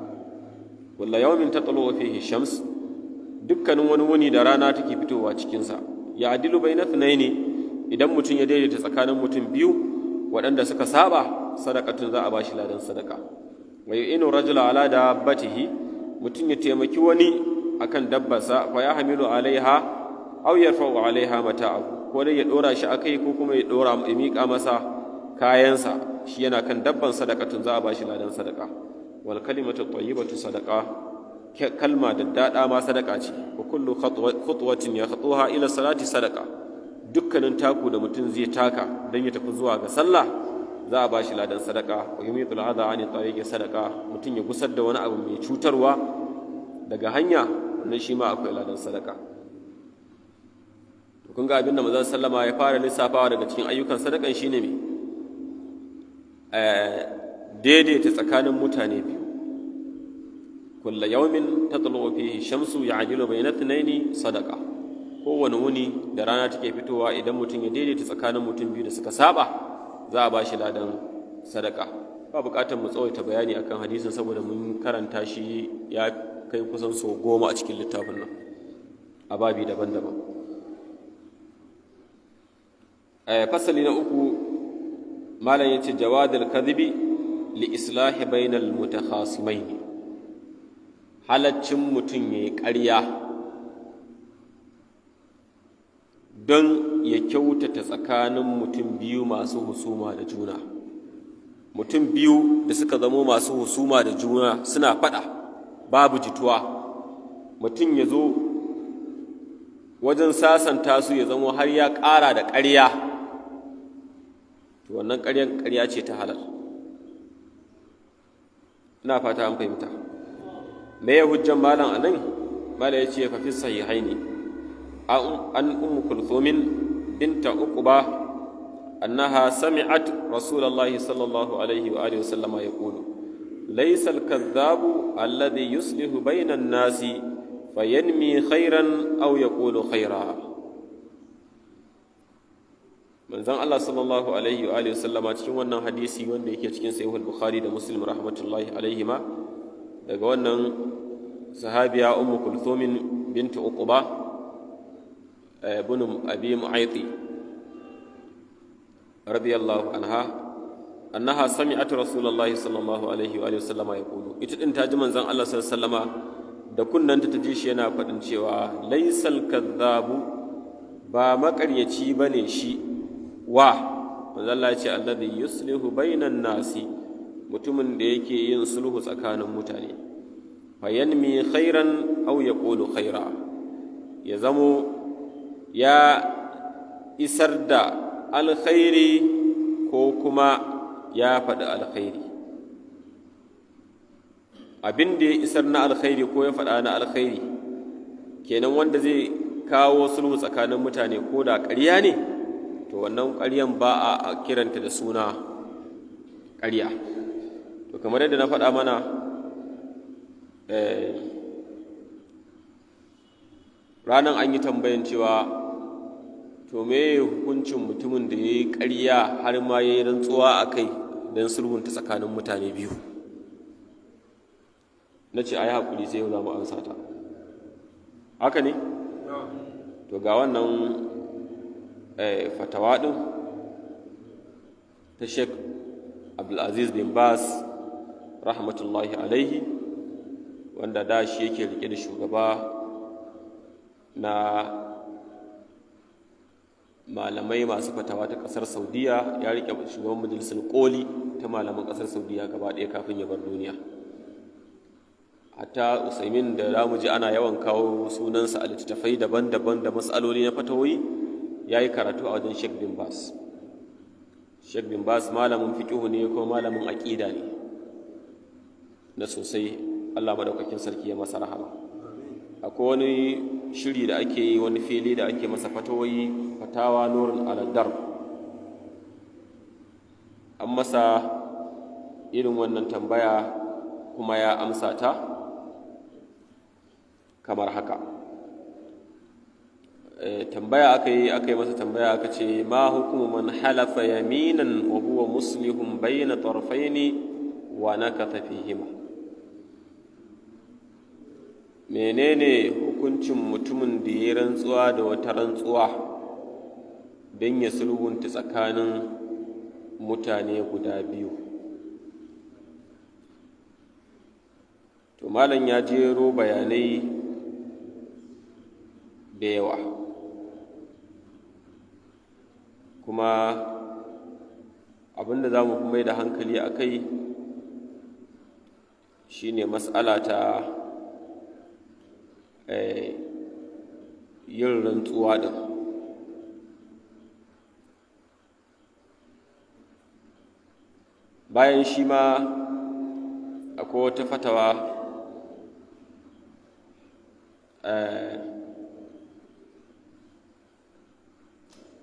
Kullu yawmin tatlu fihi shams, dukkanin wani wuni da rana take fitowa cikin sa. Ya adilu bayna thnaini, idan mutum ya daidaita tsakanin mutum biyu waɗanda suka saba, sadaqatun za a bashi ladan sadaka. Wa yu'inu rajula ala dabbatihi, mutum ya taimaki wani akan dabbarsa, fa yahmilu alaiha, aw yarfa'u 'alaiha mata'ahu, ko dai ya dora shi akai ko kuma ya miƙa masa kayansa, shi yana kan dabban sadaqatun za a bashi ladan sadaka. Wal kalimatu tayyibatu sadaqa, kalma da dada ma sadaka ce. Wa kullu khutwatin yakhutuha ila salati sadaqa, dukkanin taku da mutum zai taka dan ya tafi zuwa ga sallah za a bashi ladan sadaka. Wa yumitul adha ani tariqi sadaqa, mutum ya gusar da wani abu mai cutarwa daga hanya, nan shi ma akwai ladan sadaka. To kun ga abinda manzon sallama ya fara lissafawa daga cikin ayyukan sadakan shine me, daidaita tsakanin mutane biyu. Kullu yawmin tatlu fihi shamsu ya'dilu bayna ithnaini sadaqa, kowane wuni da rana take fitowa idan mutum ya daidaita tsakanin mutum biyu da suka saba za a bashi ladan sadaka. Ba bukatar mu tsawaita bayani akan hadisin saboda mun karanta shi ya kai kusan so 10 a cikin littafin nan a babi daban-daban. Fasali na 3, malam yace jawadul kadhibi li islahi bainal mutakhasimain, halaccin mutum yayi ƙarya don ya kyautata tsakanin mutum biyu masu husuma da juna. Mutum biyu da suka zamo masu husuma da juna suna faɗa, babu jituwa, mutum ya zo wajen sasanta su ya zamo har ya ƙara da ƙarya, to wannan ƙarya ce ta halal. Ina fata an fahimta. Me ya hujjan malam anan? Malam ya ce fa fi sahihaini an ummu kulthumin binta uqba annaha sami'at rasulullahi sallallahu alaihi wa alihi wasallama yaqulu laysa al-kadhabu alladhi yuslihu bayna an-nasi fayanmi khairan aw yaqulu khaira. Manzon Allah sallallahu alaihi wa alihi wasallama cikin wannan hadisi wanda yake cikin sahih al-bukhari da muslim rahmatullahi alaihima, daga wannan sahabiya ummu kulthumin bint uqba ibn abi mu'ayti radiyallahu annaha sami'at rasulullahi sallallahu alaihi wa sallama yaqulu, ita din ta ji manzon Allah sallallahu alaihi wasallama da kunnanta ta ji shi yana faɗin cewa laysal kadhabu, ba makaryaci bane shi, wa manzon Allah ya ce alladhi yuslihu bainan nasi, mutumin da yake yin sulhu tsakanin mutane. Fayanmi khairan aw yaqulu khaira, ya zamo ya isar da alkhairi ko kuma ya faɗi alkhairi. Abin da ya isar na alkhairi ko ya faɗa na alkhairi kenan, wanda zai kawo sulhu tsakanin mutane ko da ƙarya ne, to wannan ƙaryan ba a kiranta da suna ƙarya. To kamar yadda na faɗa mana, ranar an yi tambayan cewa to me hukuncin mutumin da ya yi ƙarya har ma ya yi rantsuwa a kai don sulhunta tsakanin mutane biyu. Na ce a yi haƙuri sai yau za mu amsa ta. Haka ne? To ga wannan fatawa ɗin ta Sheikh Abdulaziz bin Baz rahmatullahi alaihi, wanda da shi yake rike da shugaba na malamai masu fatawa ta ƙasar Saudiya, ya rike shugaban majalisar koli ta malaman ƙasar Saudiya gaba ɗaya kafin ya bar duniya. Hatta Usaimin da zamu ji ana yawan kawo sunansa a littattafai daban-daban da matsaloli na fatawoyi, ya yi karatu a wajen Sheikh bin Baz. Sheikh bin Baz malamin fiqhu ne ko malamin aqida ne na sosai. Allah madaukakin sarki ya masa rahama. Akwai wani shiri da ake yi, wani fili da ake masa fatawoyi, fatawa nurun ala darb. An masa irin wannan tambaya kuma ya amsa ta kamar haka. Tambaya aka yi masa tambaya, aka ce ma hukumu man halafa yaminan wa huwa muslihun bayna tarfaini wa nakatha fihima. Menene hukuncin mutumin da ya rantsuwa da wata rantsuwa don ya sulhunta tsakanin mutane guda biyu? To malam ya jero bayanai da yawa kuma abinda za mu mai da hankali a kai shi ne matsala ta yin rantsuwa ɗin. Bayan shi ma akwai wata fatawa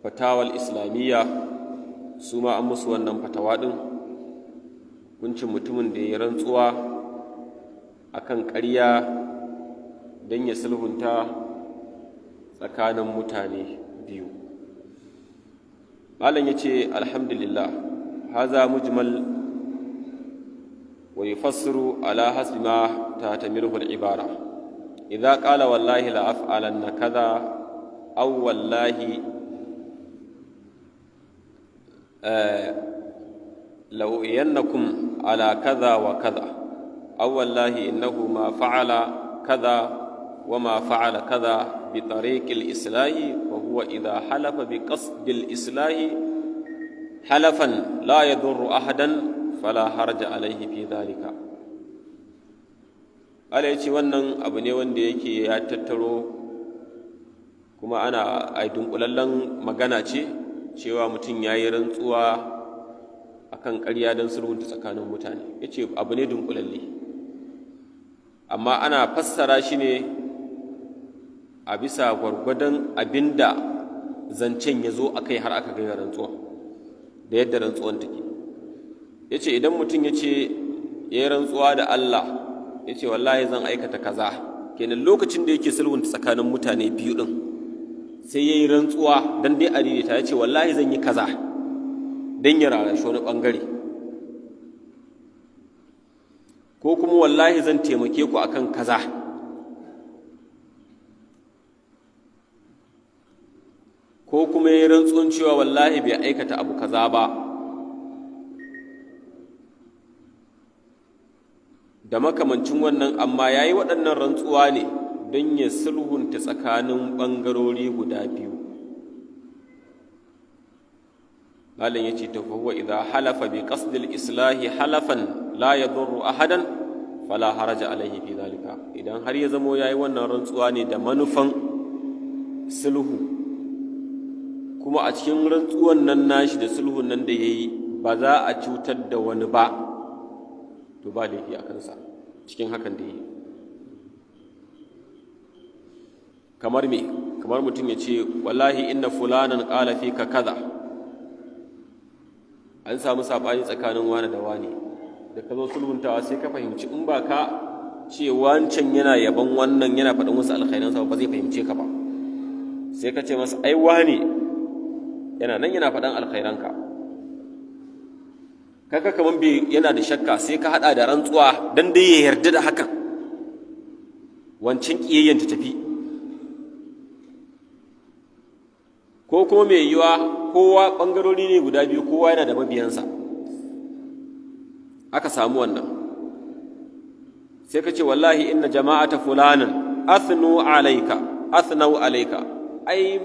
fatawal islamiyya, su ma an musu wannan fatawa ɗin, hukuncin mutumin da ya rantsuwa akan ƙarya don ya sulhunta tsakanin mutane biyu. Malam ya ce alhamdulillah, haza mujmal wa yufassiru ala hasbi ma tatamiruhu al-ibara. Idza qala wallahi la af'alanna kaza aw wallahi لأوئينكم على كذا وكذا أو والله إنه ما فعل كذا وما فعل كذا بطريق الإصلاح، وهو إذا حلف بقصد الإصلاح حلفا لا يضر أحدا فلا حرج عليه في ذلك. عليه wannan abu ne wanda yake ya tattaro, kuma ana dunkulallen magana ce cewa mutum ya yi rantsuwa a kan ƙarya don sulhunta tsakanin mutane. Ya ce abu ne dunkulalle, amma ana fassara shi ne a bisa gwargwadon abin da zancen ya zo aka yi har aka gaya rantsuwa da yadda rantsuwan take. Ya ce idan mutum ya ce ya yi rantsuwa da Allah, ya ce wallahi zan aikata kaza, kenan lokacin da yake sulhunta tsakanin mutane biyu ɗin sai ya yi rantsuwa don dai a daidaita, ya ce wallahi zan yi kaza don ya rarrashi wani ɓangare, ko kuma wallahi zan taimake ku akan kaza, ko kuma ya yi rantsuwan cewa wallahi bai aikata abu kaza ba, da makamancin wannan, amma ya yi waɗannan rantsuwa ne don ya sulhunta tsakanin ɓangarori guda biyu. Malam ya ce ta fahuwa idan halafa bi qasdil islahi halafan la yadurru ahadan fala haraja alaihi fi zalika. Idan har ya zamo yayi wannan rantsuwa ne da manufan sulhu, kuma a cikin rantsuwan nan nashi da sulhun nan da yayi ba za a cutar da wani ba, to ba laifi a kansa cikin hakan da yayi. Kamar me? Kamar mutum ya ce wallahi inna fulanan qala fika kaza, an samu sabani tsakanin wani da wani, da ka zo sulhuntawa sai ka fahimci in ba ka ce wancan yana yaban wannan yana faɗin wasu alkhairansa ba zai fahimce ka ba, sai ka ce masa ai wani yana nan yana faɗin alkhairanka, kaka kaman bai yana da shakka, sai ka haɗa da rantsuwa dan dai ya yarda da hakan, wancan kiyayyen ta tafi. Ko kuma mai yiwa kowa ɓangarori ne guda biyu, kowa yana da mabiyansa, aka samu wannan, sai ka ce wallahi inna jama'ata fulanan athnau alaika, ai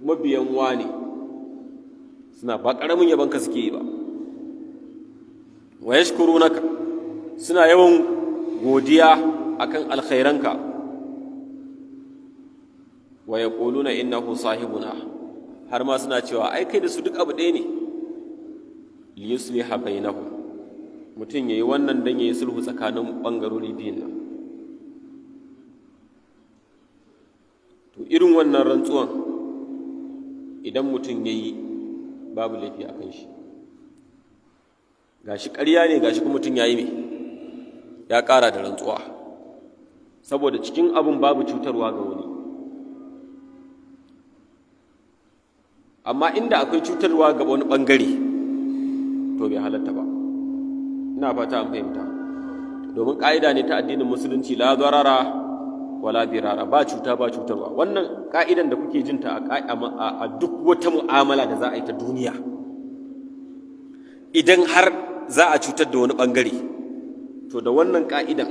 mabiyan wani suna ba ƙaramin yabanka suke yi ba, wa yashkurunaka, suna yawan godiya akan alkhairanka, wa yaquluna innahu sahibuna, har ma suna cewa ai kai da su duk abu ɗaya ne. Liyusliha bainahum, mutum yayi wannan dan yayi sulhu tsakanin bangarori biyun nan. To irin wannan rantsuwan idan mutum yayi babu laifi a kan shi, gashi ƙarya ne, gashi kuma mutum yayi me, ya ƙara da rantsuwa, saboda cikin abun babu cutarwa ga wani. Amma inda akwai cutarwa ga wani ɓangare to bai halatta ba. Ina fata an fahimta, domin ƙa'ida ne ta addinin musulunci, la zarara wala dirara, ba cuta ba cutarwa. Wannan ƙa'idan da kuke jinta a duk wata mu'amala da za a yi ta duniya, idan har za a cutar da wani ɓangare, to da wannan ƙa'idan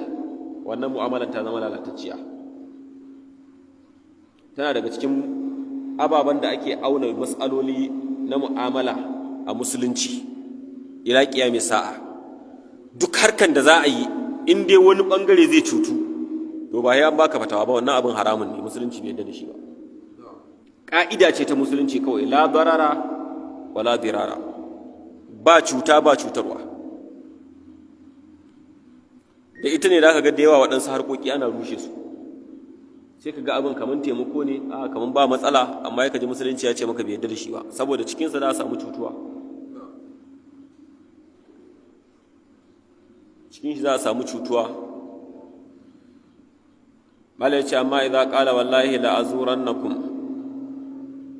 wannan mu'amalan ta zama lalatacciya. Tana daga cikin ababen da ake auna matsaloli na mu'amala a musulunci ila qiyamis sa'a, duk harkan da za a yi in dai wani bangare zai cutu to ba ya baka fatawa ba, wannan abin haramun ne, musulunci bai yarda da shi ba. Ka'ida ce ta musulunci kawai, la darara wala dirara, ba cuta ba cutarwa. Da ita ne zaka ga da yawa waɗansu harkoki ana rushe su, sai ka ga abin kaman taimako ne, a kaman ba matsala, amma ya kaji musulunci ya ce maka bai yarda da shi ba, saboda cikinsa za a samu cutuwa, cikin shi za a samu cutuwa. Malai ce amma idza qala wallahi la azurannakum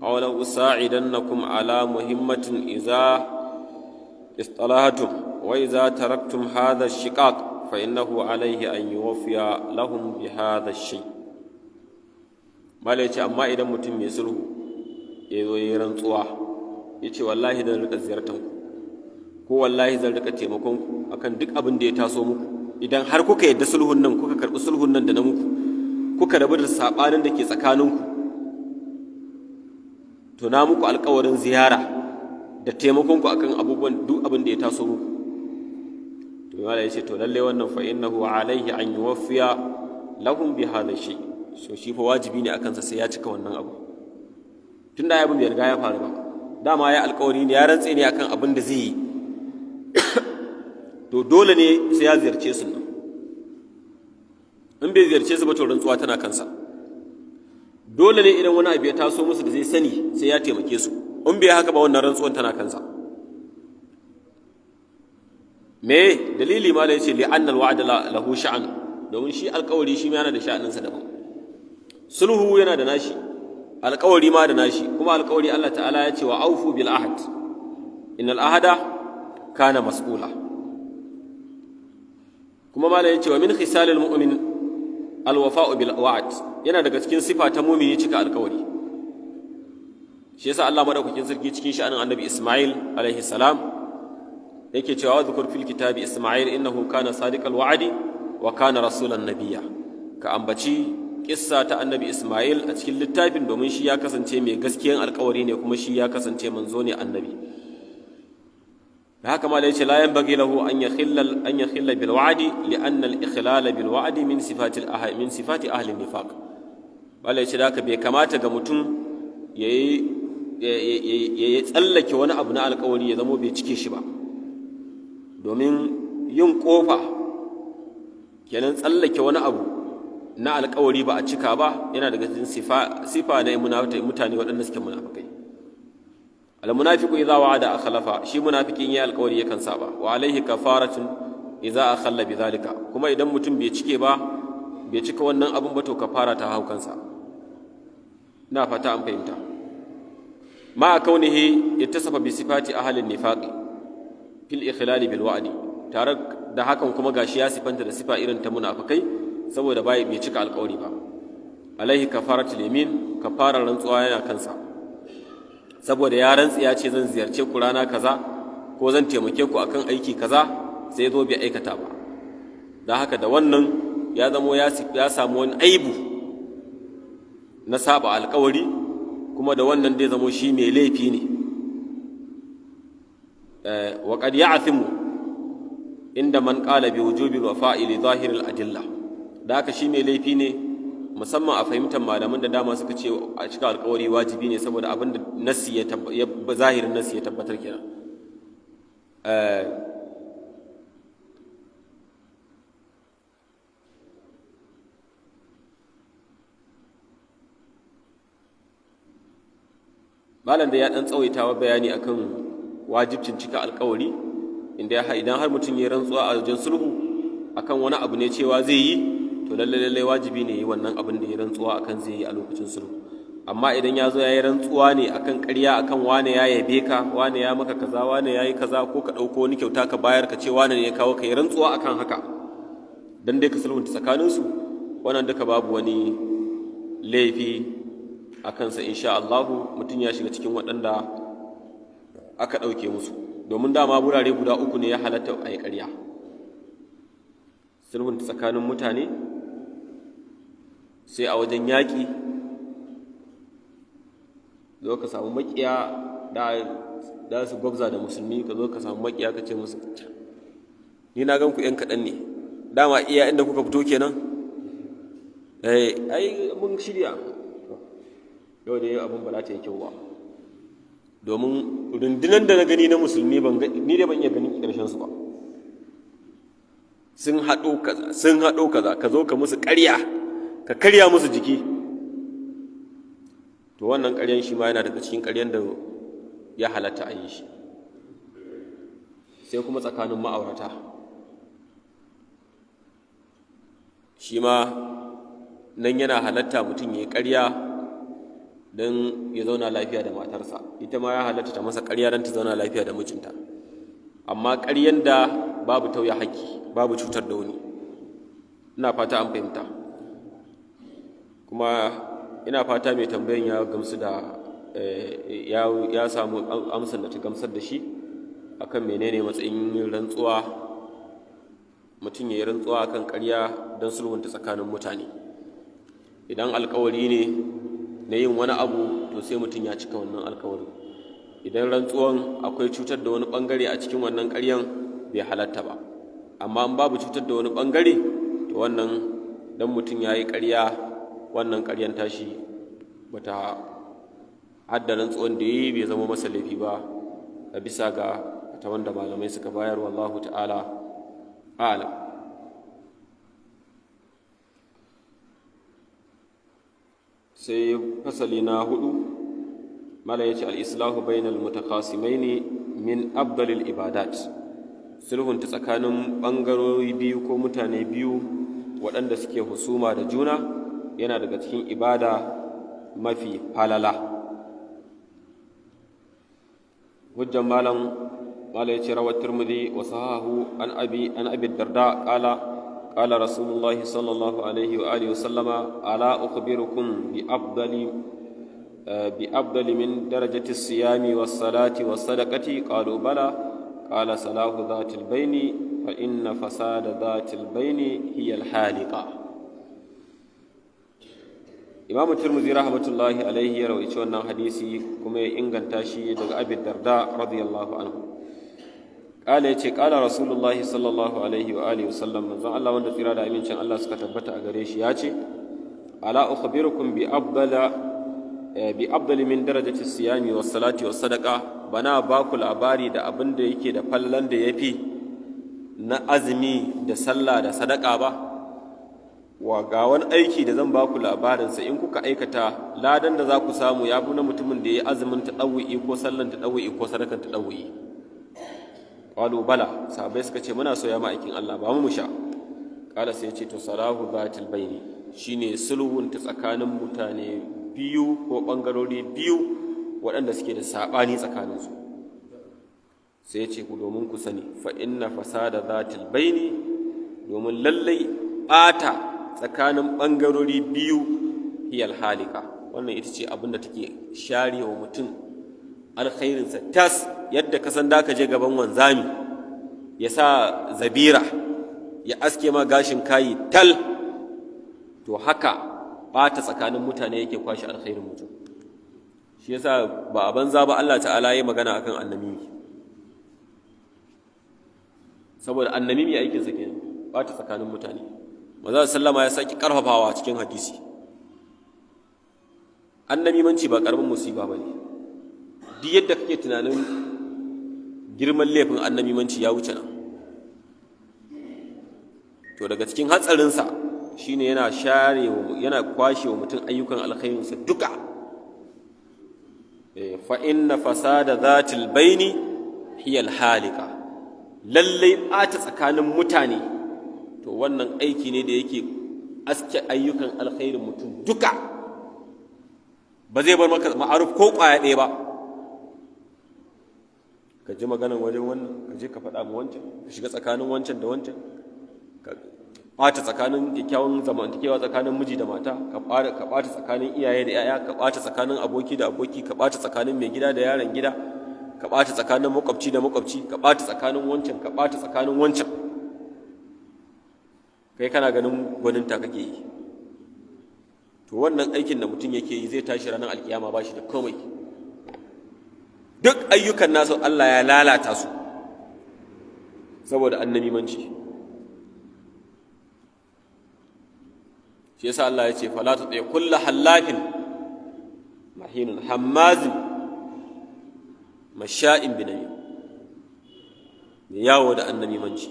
aw la usa'idannakum ala muhimmatin idza istalahatum wa idza taraktum hadha ash-shiqaq fa innahu alayhi an yuwaffiya lahum bi hadha ash-shay. Malai ce amma idan mutum mai sulhu ya zo yi rantsuwa ya ce wallahi zan rika ziyartar ku ko wallahi zan rika taimakon ku akan duk abin da ya taso muku, idan har kuka yadda sulhun nan, kuka karɓi sulhun nan da na muku, kuka rabu da saɓanin da ke tsakaninku, to na muku alƙawarin ziyara da taimakon ku akan abubuwan duk abin da ya taso muku. To malai ya ce to lalle wannan fa innahu alayhi an yuwaffiya lahum bi hadha shay, so shi fa wajibi ne akan sa sai ya cika wannan abu, tunda ya bin bai riga ya faru ba, dama ya alƙawari ne, ya rantse ne akan abin da zai yi to dole ne sai ya ziyarce su nan, in bai ziyarce su ba to rantsuwa tana kansa. Dole ne idan wani abu ya taso musu da zai sani sai ya taimake su, in bai haka ba wannan rantsuwan tana kansa. Me dalili ma da yace li anna alwa'da lahu sha'an, domin shi alƙawari shi ma yana da sha'aninsa daban, sulhu yana da nashi, alƙawari ma da nashi, kuma alƙawari Allah ta'ala ya ce wa aufu bil ahad innal ahada kana mas'ula. Kuma malam ya ce wa min khisalil mu'min alwafa'u bil wa'd, yana daga cikin sifa ta mu'mini cika alƙawari. Shi yasa Allah madaukakin sarki cikin sha'anin Annabi Isma'il alaihi salam yake cewa dhkur fil kitabi Isma'il innahu kana sadiqal wa'di wa kana rasulan nabiyya, ka ambaci kissa ta Annabi Isma'il a cikin littafin domin shi ya kasance mai gaskiyan alƙawari ne, kuma shi ya kasance manzo ne annabi. haka ma da yace la yanbaghi lahu an yakhilla bil wa'di li anna al ikhlal bil wa'di min sifati ahli nifaq. Wala yace da bai kamata ga mutum yayi tsallake wani abu na alƙawari ya zama bai cike shi ba, domin yin kofa kenan tsallake wani abu na alƙawari ba a cika ba yana daga cikin sifa na mutane waɗanda suke munafikai. المنافق إذا وعد أخلف، شي منافقين يا القول يكن سابا، وعليه كفارة إذا أخل بذلك، كما إذا متم بيتشكي با بيتشكي wannan abun ba to kafara ta hau kansa. Na fata an fahimta. Ma kaunihi ittasafa bi sifati ahli an-nifaq fil ikhlal bil wa'di, tare da hakan kuma gashi ya sifanta da sifa irin ta munafikai saboda bai cika alƙawari ba. Alaihi kafaratul yamin, kafarar rantsuwa yana kansa, saboda ya rantsi ya ce zan ziyarce ku rana kaza ko zan taimake ku akan aiki kaza, sai zo bai aikata ba. Da haka da wannan ya zamo ya samu wani aibu na saba alƙawari, kuma da wannan dai zamo shi mai laifi ne. Wa qad ya'thimu inda man qala bi wujubil wafa'i li zahiril adilla. Da haka shi mai laifi ne musamman a fahimtar malaman da dama suka ce a cika alƙawari wajibi ne, saboda abin da zahirin nasi ya tabbatar kenan. Malam da ya dan tsawaitawa bayani akan wajibcin cika alƙawari, idan har mutum ya rantsuwa a wajen sulhu akan wani abu ne cewa zai yi, to lallai wajibi ne yi wannan abin da ya rantsuwa akan zai yi a lokacin sulhu. Amma idan ya zo ya yi rantsuwa ne akan ƙarya, akan wane ya yabe ka, wane ya maka kaza, wane ya yi kaza, ko ka ɗauko wani kyauta ka bayar ka ce wane ne ya kawo ka yi rantsuwa akan haka dan dai ka sulhunta tsakaninsu, wannan duka babu wani laifi a kansa insha Allahu. Mutum ya shiga cikin waɗanda aka ɗauke musu, domin dama wurare guda uku ne ya halatta a yi ƙarya: sulhunta tsakanin mutane, sai a wajen yaƙi, zo ka samu maƙiya da su gwabza da musulmi, ka zo ka samu makiya ka ce musu ni na gan ku ‘yan kaɗan ne, dama iya inda kuka fito kenan, ai mun shirya yau da yau abin ba za ta yi kyau ba. Domin rundunar da na gani na musulmi ni dai ban iya ganin ƙarshen su ba. Sun haɗo kaza ka zo ka musu ƙarya, ka karya musu jiki, to wannan ƙaryan shi ma yana daga cikin ƙaryan da ya halatta a yi shi. Sai kuma tsakanin ma'aurata, shi ma nan yana halatta mutum ya yi ƙarya don ya zauna lafiya da matarsa, ita ma ya halatta ta masa ƙarya don ta zauna lafiya da mijinta, amma ƙaryan da babu tauya haƙƙi, babu cutar da wani. Ina fata an fahimta, kuma ina fata mai tambayan ya gamsu da ya samu amsar da ta gamsar da shi akan menene matsayin rantsuwa, mutum ya yi rantsuwa akan ƙarya don sulhunta tsakanin mutane. Idan alkawari ne na yin wani abu, to sai mutum ya cika wannan alkawarin. Idan rantsuwan akwai cutar da wani ɓangare a cikin wannan ƙaryan, bai halatta ba. Amma in babu cutar da wani ɓangare, to wannan dan mutum ya yi ƙarya, wannan ƙaryan tashi bata hadda rantsuwan da ya yi bai zama masa laifi ba, a bisa ga ta wanda malamai suka bayar, wallahu ta'ala a'lam. Sai fasali na 4, mala yace al-islahu bainal mutakhasimaini min afdalil ibadat. Sulhunta tsakanin bangarori biyu ko mutane biyu waɗanda suke husuma da juna yana daga cikin ibada mafi falala. Hujjan malam yace rawat Tirmidhi wa sahahu an abi darda قال رسول الله صلى الله عليه وآله وسلم ألا أخبركم بأفضل من درجة الصيام والصلاة والصدقة قالوا بلى قال صلاح ذات البين فإن فساد ذات البين هي الحالقة. إمام الترمذي رحمة الله عليه يروي wannan hadisi kuma ya inganta shi daga Abi Darda radiyallahu anhu. Kala yace kala Rasulullahi sallallahu alaihi wa alihi wasallam, manzon Allah wanda tsira da amincin Allah suka tabbata a gare shi yace ala ukhbirukum bi afdali min darajati siyami was salati was sadaqa, bana ba ku labari da abin da yake da fallan da yafi na azumi da sallah da sadaka ba. Wa ga wani aiki da zan ba ku labarin sa, in kuka aikata ladan da za ku samu ya fi na mutumin da ya azumin tadawwi ko sallan tadawwi ko sadakan tadawwi. Qalu bala, sahabbai suka ce muna so ya ma'aikin Allah, ba mu sha. Kala sai ya ce to salahu batil baini, shine sulhun ta tsakanin mutane biyu ko bangarori biyu waɗanda suke da sabani tsakaninsu. Sai ya ce ku domin ku sani fa inna fasada zatil baini, domin lallai bata tsakanin bangarori biyu hiyal halika, wannan ita ce abin da take sharewa mutum alkhairinsa tas, yadda ka san da ka je gaban wanzami ya sa zabira ya aske ma gashin kayi tal, to haka bata tsakanin mutane yake kwashi alkhairin mutum. Shi yasa ba a banza ba Allah ta'ala ya magana akan annamimi, saboda annamimi aikin sa kenan bata tsakanin mutane. Manzo sallama ya saki karfafawa cikin hadisi, annamimanci ba karamin musiba bane. Duk yadda kake tunanin girman laifin annamimanci ya wuce nan, to daga cikin hatsarinsa shine yana kwashe wa mutum ayyukan alkhairinsa duka. Fa inna fasada zatil baini hiya alhalika, lallai ɓata tsakanin mutane to wannan aiki ne da yake aske ayyukan alkhairin mutum duka, ba zai bar maka ma'aruf ko ƙwaya ɗaya ba. Ka ji maganan wajen wannan, ka je ka faɗa ma wancan, ka shiga tsakanin wancan da wancan, ka ɓata tsakanin kyakkyawan zamantakewa tsakanin miji da mata, ka ɓata tsakanin iyaye da 'ya'ya, ka ɓata tsakanin aboki da aboki, ka ɓata tsakanin mai gida da yaron gida, ka ɓata tsakanin makwabci da makwabci, ka ɓata tsakanin wancan, ka ɓata tsakanin wancan. Kai kana ganin gwaninta kake yi, to wannan aikin da mutum yake yi zai tashi ranar alkiyama ba shi da komai. duk ayyukan nasu Allah ya lalata su saboda annamimanci. Shi yasa Allah ya ce fala tuti kullu hallafin mahinun hammazin masha'in binami, yawo da annamimanci.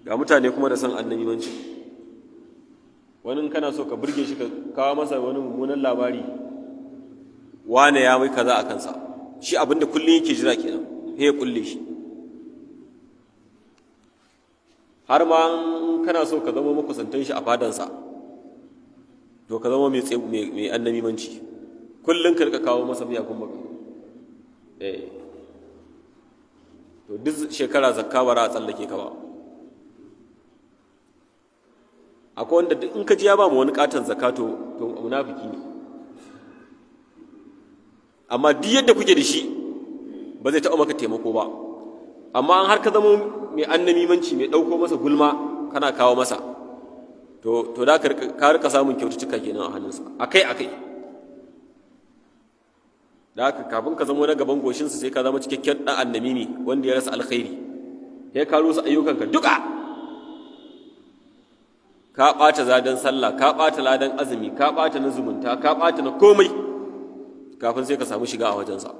Ga mutane kuma da san annamimanci, wani kana so ka burge shi ka kawo masa wani mummunan labari, wane ya mai kaza a kansa, shi abinda kullum yake jira kenan, sai ya kulle shi. Har ma kana so ka zama makusantan shi a fadansa, to ka zama mai annamimanci, kullum ka rika kawo masa miyagun magana. To duk shekara zakka bara a tsallake ka ba. Akwai wanda duk in ka ji ya ba mu wani katon zakka to munafiki ne, amma duk yadda kuke da shi ba zai taɓa maka taimako ba. Amma har ka zama mai annamimanci, mai ɗauko masa gulma kana kawo masa, to da ka rika samun kyaututtuka kenan a hannunsa akai. Da haka kafin ka zama na gaban goshinsa sai ka zama cikakken ɗan annamimi wanda ya rasa alkhairi, sai ka rusa ayyukanka duka, ka ɓata ladan sallah, ka ɓata ladan azumi, ka ɓata na zumunta, ka ɓata na komai, kafin sai ka samu shiga a wajensa.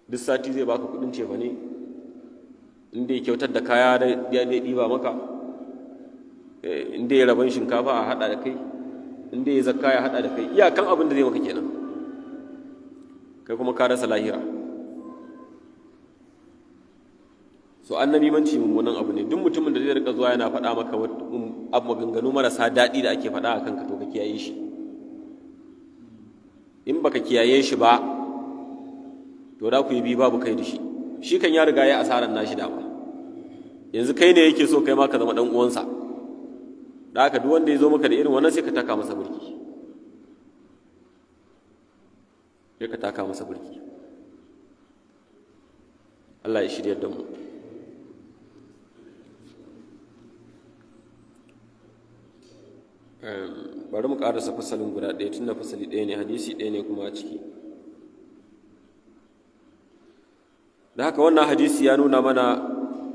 Duk sati zai baka kudin cefa ne, inda ya kyautar da kaya ya dai ɗiba maka, inda ya rabon shinkafa a haɗa da kai, inda ya zakka ya haɗa da kai, iyakan abin da zai maka kenan, kai kuma ka rasa lahira. So annabimanci mummunan abu ne. Duk mutumin da zai rika zuwa yana faɗa maka maganganu marasa daɗi da ake faɗa a kanka, to ka kiyaye shi. In baka kiyaye shi ba, to da ku yi bi babu kai da shi. Shi kan ya riga ya asaran nashi dama, yanzu kai ne yake so kai ma ka zama dan uwansa. Da haka duk wanda ya zo maka da irin wannan sai ka taka masa burki, Allah ya shiryar da mu. Bari mu karasa fasalin guda ɗaya, tunda fasali ɗaya ne, hadisi ɗaya ne kuma a ciki. Da haka wannan hadisi ya nuna mana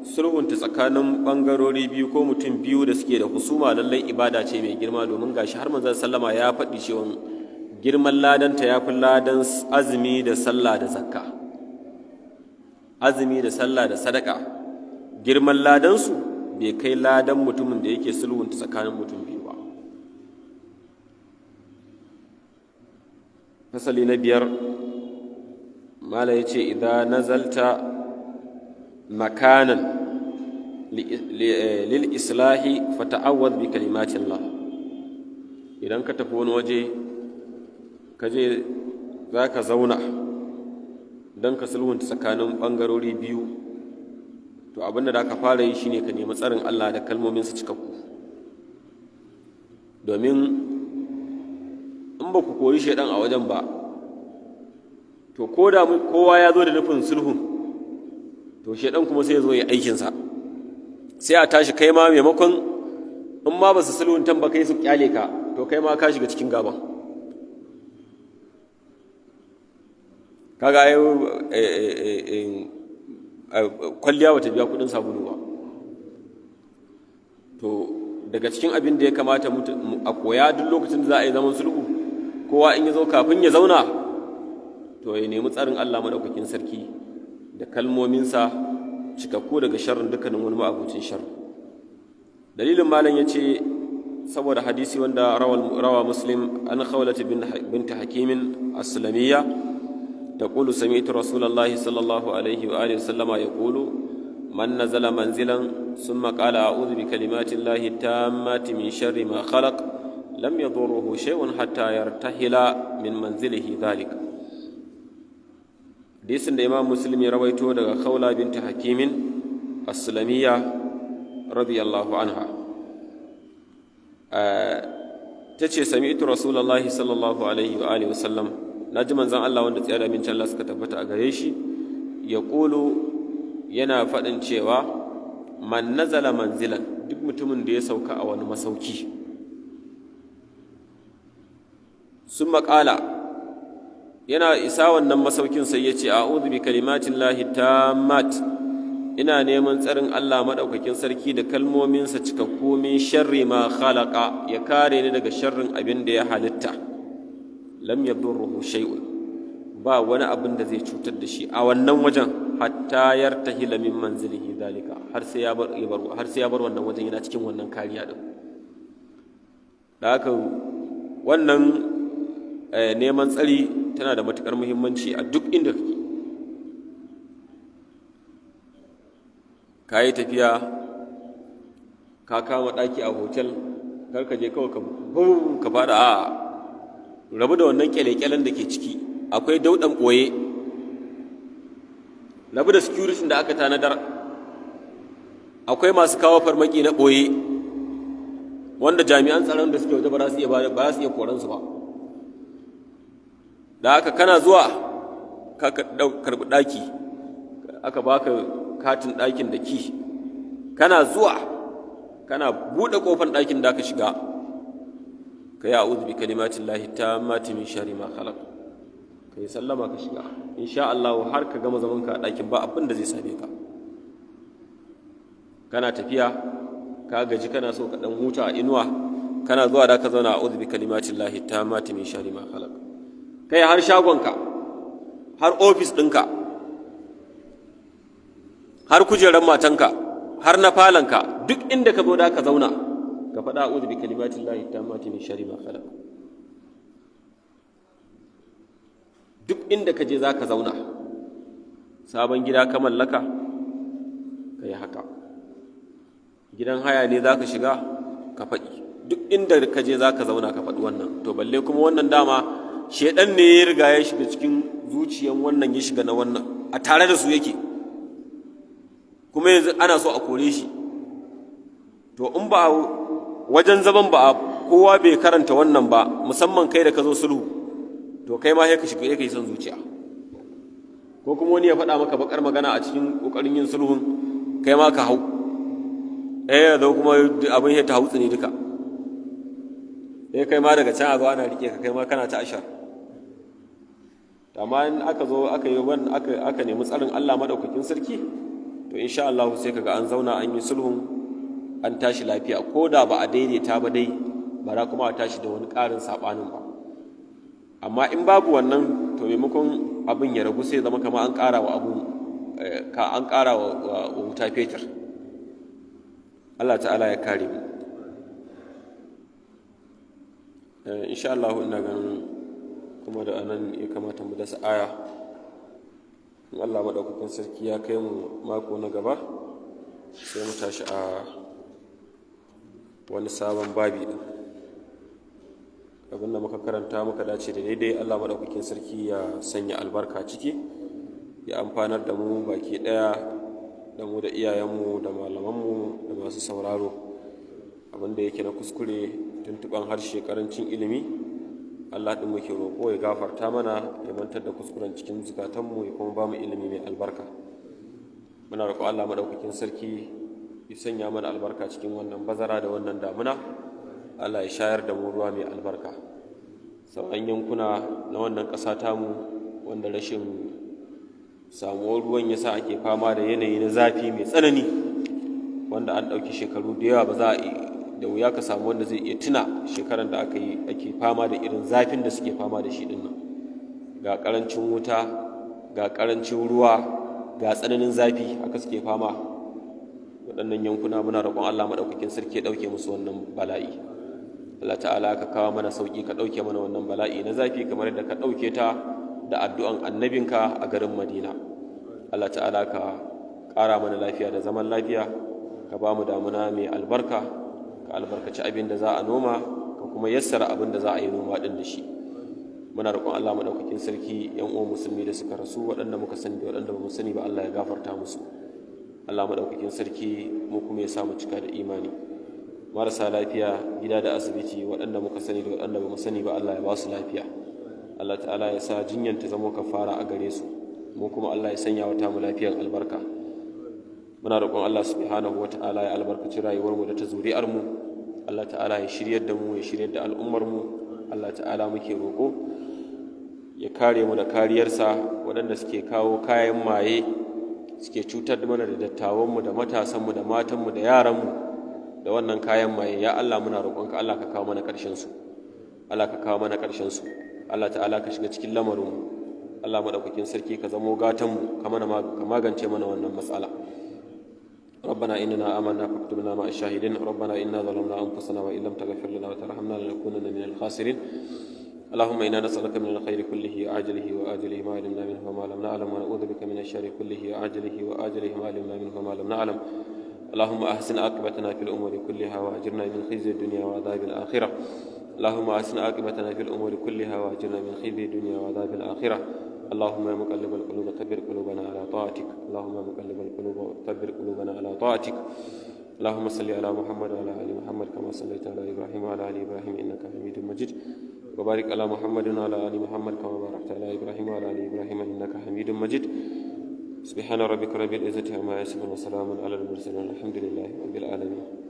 sulhunta tsakanin ɓangarori biyu ko mutum biyu da suke da husuma lallai ibada ce mai girma, domin gashi har manzon sallama ya faɗi cewa girman ladanta ya fi ladan azumi da sallah da zakka. Azumi da sallah da sadaka, girman ladansu bai kai ladan mutumin da yake sulhunta tsakanin mutum biyu ba. Fasali na 5, mala ya ce idan nazalta makanan lil islahi fata'awwad bi kalimatillah. Idan ka tafi wani waje ka je za ka zauna don ka sulhunta tsakanin ɓangarori biyu, to abinda da ka fara yi shine ka nemi tsarin Allah da kalmominsa cikakku, domin in ba ku kori shaidan a wajen ba, to ko da kowa ya zo da nufin sulhun, to shaidan kuma sai ya zo ya aikinsa, sai a tashi kai ma maimakon in ma ba su sulhuntan ba kai su kyale ka, to kai ma ka shiga cikin gaban. Kaga kwalliya bata biya kudin sabulu ba. To daga cikin abin da ya kamata a koya duk lokacin da za a yi zaman sulhu, kowa in ya zo kafin ya zauna, to ya nemi tsarin Allah madaukakin sarki da kalmominsa cikakku daga sharrin dukkanin wani ma'abucin sharri. Dalilin malam ya ce saboda hadisi wanda rawa Muslim an Khawlat bint Hakim as-Sulamiyya taqulu sami'tu Rasulullahi sallallahu alaihi wa alihi wasallama yaqulu man nazala manzilan thumma qala a'udhu bi kalimati Allahi tammati min sharri ma khalaq lam yadurruhu shay'un hatta yartahila min manzilihi dhalika. Hadisin da Imam Muslim ya rawaito daga Khawla bint Hakim as-Sulamiyya radiyallahu anha, tace sami'tu Rasulullahi sallallahu alaihi wa alihi wasallam, naji manzon Allah wanda tsaya da min Allah suka tabbata a gare shi, ya qulu yana faɗin cewa man nazala manzilan, duk mutumin da ya sauka a wani masauki, sun maƙala yana isa wannan masaukin sai ya ce a'udhu bi kalimatillahi tammat, ina neman tsarin Allah maɗaukakin sarki da kalmominsa cikakku min sharri ma khalaqa, ya kare ni daga sharrin abin da ya halitta. Lam yadurruhu shay'un, ba wani abin da zai cutar da shi a wannan wajen hatta yartahila min manzilihi zalika, har sai ya bar wannan wajen yana cikin wannan kariya din. Da haka wannan neman tsari tana da matukar muhimmanci a duk inda kake. Ka yi tafiya ka kama ɗaki a hotel, kar ka je kawai ka fada a rabu da wannan kyale-kyalen da ke ciki, akwai dauɗan ɓoye, rabu da security da aka tanadar, akwai masu kawo farmaki na ɓoye wanda jami'an tsaron da suke waje ba za su iya koransu ba. Da haka kana zuwa ka karɓi ɗaki, aka baka katin ɗakin da ki, kana zuwa kana buɗe ƙofar ɗakin da aka shiga, ka yi a'udhu bi kalimatillahi tammati min sharri ma khalaq, ka yi sallama ka shiga, insha Allah har ka gama zaman ka a ɗakin ba abin da zai same ka. Kana tafiya ka gaji kana so ka ɗan huta a inuwa, kana zuwa da ka zauna a'udhu bi kalimatillahi tammati min sharri ma khalaq. Kai har shagonka, har ofis ɗinka, har kujerar matanka, har na falanka, duk inda ka zo da ka zauna ka faɗa a'udhu bi kalimatillahi tammati min sharri ma khalaq. Duk inda ka je za ka zauna, sabon gida ka mallaka ka yi haka, gidan haya ne za ka shiga ka faɗi, duk inda ka je za ka zauna ka faɗi wannan. To balle kuma wannan dama shedan ne ya riga ya shiga cikin zuciyan wannan ya shiga na wannan, a tare da su yake, kuma yanzu ana so a kore shi. To in ba wajen zaman ba kowa bai karanta wannan ba, musamman kai da ka zo sulhu, to kai ma sai ka shiga kai son zuciya, ko kuma wani ya faɗa maka bakar magana a cikin kokarin yin sulhun, kai ma ka hau, da kuma abin ya ta hautsi ne duka, kai ma daga can a zo ana rike ka, kai ma kana ta ashar. Amma in aka zo aka nemi tsarin Allah madaukakin sarki, to insha Allah sai kaga an zauna an yi sulhun, an tashi lafiya, ko da ba a daidaita ba dai, ba za kuma a tashi da wani ƙarin saɓanin ba. Amma in babu wannan, to maimakon abin ya ragu sai zama kama an ƙara wa wuta fetur. Allah ta'ala ya kare mu. Insha Allah ina ganin kuma da anan ya kamata mu dasa aya. In Allah maɗaukakin sarki ya kai mu mako na gaba, sai mu tashi a wani sabon babi ɗin. Abinda muka karanta muka dace da daidai, Allah maɗaukakin sarki ya sanya albarka ciki, ya amfanar da mu baki ɗaya, da mu da iyayenmu da malamanmu da masu sauraro. Abinda yake na kuskure, tuntuɓan harshe, ƙarancin ilimi, Allah ɗin muke roƙo ya gafarta mana, ya mantar da kuskuren cikin zukatanmu, ya kuma ba mu ilimi mai albarka. Muna roƙo Allah maɗaukakin sarki ya sanya mana albarka cikin wannan bazara da wannan damuna. Allah ya shayar da mu ruwa mai albarka. Sauran yankuna na wannan ƙasa tamu wanda rashin samuwar ruwan ya sa ake fama da yanayi na zafi mai tsanani, wanda an ɗauki shekaru da yawa ba za a da wuya ka samu wanda zai iya tuna shekaran da ake fama da irin zafin da suke fama da shi dinnan. Ga ƙarancin wuta, ga ƙarancin ruwa, ga tsananin zafi, haka suke fama waɗannan yankuna. Muna roƙon Allah maɗaukakin sarki ya ɗauke musu wannan bala'i. Allah ta'ala ka kawo mana sauƙi, ka ɗauke mana wannan bala'i na zafi, kamar yadda ka ɗauke ta da addu'an annabinka a garin Madina. Allah ta'ala ka ƙara mana lafiya da zaman lafiya, ka ba mu damuna mai albarka, ka albarkaci abin da za a noma, ka kuma yassara abin da za a yi noma ɗin da shi. Muna roƙon Allah maɗaukakin sarki ‘yan uwan musulmi da suka rasu, waɗanda muka sani da waɗanda ba mu sani ba, Allah ya gafarta musu. Allah maɗaukakin sarki mu kuma ya sa mu cika da imani. Marasa lafiya gida da asibiti, waɗanda muka sani da waɗanda ba mu sani ba, Allah ya ba su lafiya. Allah ta'ala ya sa jinyar ta zama kafara a gare su, mu kuma Allah ya sanya wa tamu lafiyar albarka. Muna roƙon Allah subhanahu wa ta'ala ya albarkaci rayuwarmu da ta zuri'armu. Allah ta'ala ya shiryar da mu, ya shiryar da al'ummarmu. Allah ta'ala muke roƙo ya kare mu da kariyarsa. Waɗanda suke kawo kayan maye suke cutar mana da dattawanmu da matasanmu da matanmu da yaranmu da wannan kayan maye, ya Allah muna roƙonka, Allah ka kawo mana ƙarshen su, Allah ka kawo mana ƙarshen su, Allah ta'ala ka shiga cikin lamarinmu, Allah madaukakin sarki ka zamo gatanmu, ka magance mana wannan matsala. ربنا إننا آمنا فاكتبنا مع الشاهدين ربنا إنا ظلمنا أنفسنا وإن لم تغفر لنا وترحمنا لنكونن من الخاسرين اللهم إنا نسألك من الخير كله عاجله وآجله ما علمنا منه وما لم نعلم ونعوذ بك من الشر كله عاجله وآجله ما علمنا منه وما لم نعلم اللهم أحسن عاقبتنا في الأمور كلها وأجرنا من خزي الدنيا وعذاب الآخرة اللهم أحسن عاقبتنا في الأمور كلها وأجرنا من خزي الدنيا وعذاب الآخرة اللهم يا مقلب القلوب ثبت قلوبنا على طاعتك اللهم يا مقلب القلوب ثبت قلوبنا على طاعتك اللهم صل على محمد وعلى آل محمد كما صليت على إبراهيم وعلى آل إبراهيم إنك حميد مجيد وبارك على محمد وعلى آل محمد كما باركت على إبراهيم وعلى آل إبراهيم إنك حميد مجيد سبحان ربك رب العزة عما يصفون وسلام على المرسلين الحمد لله رب العالمين.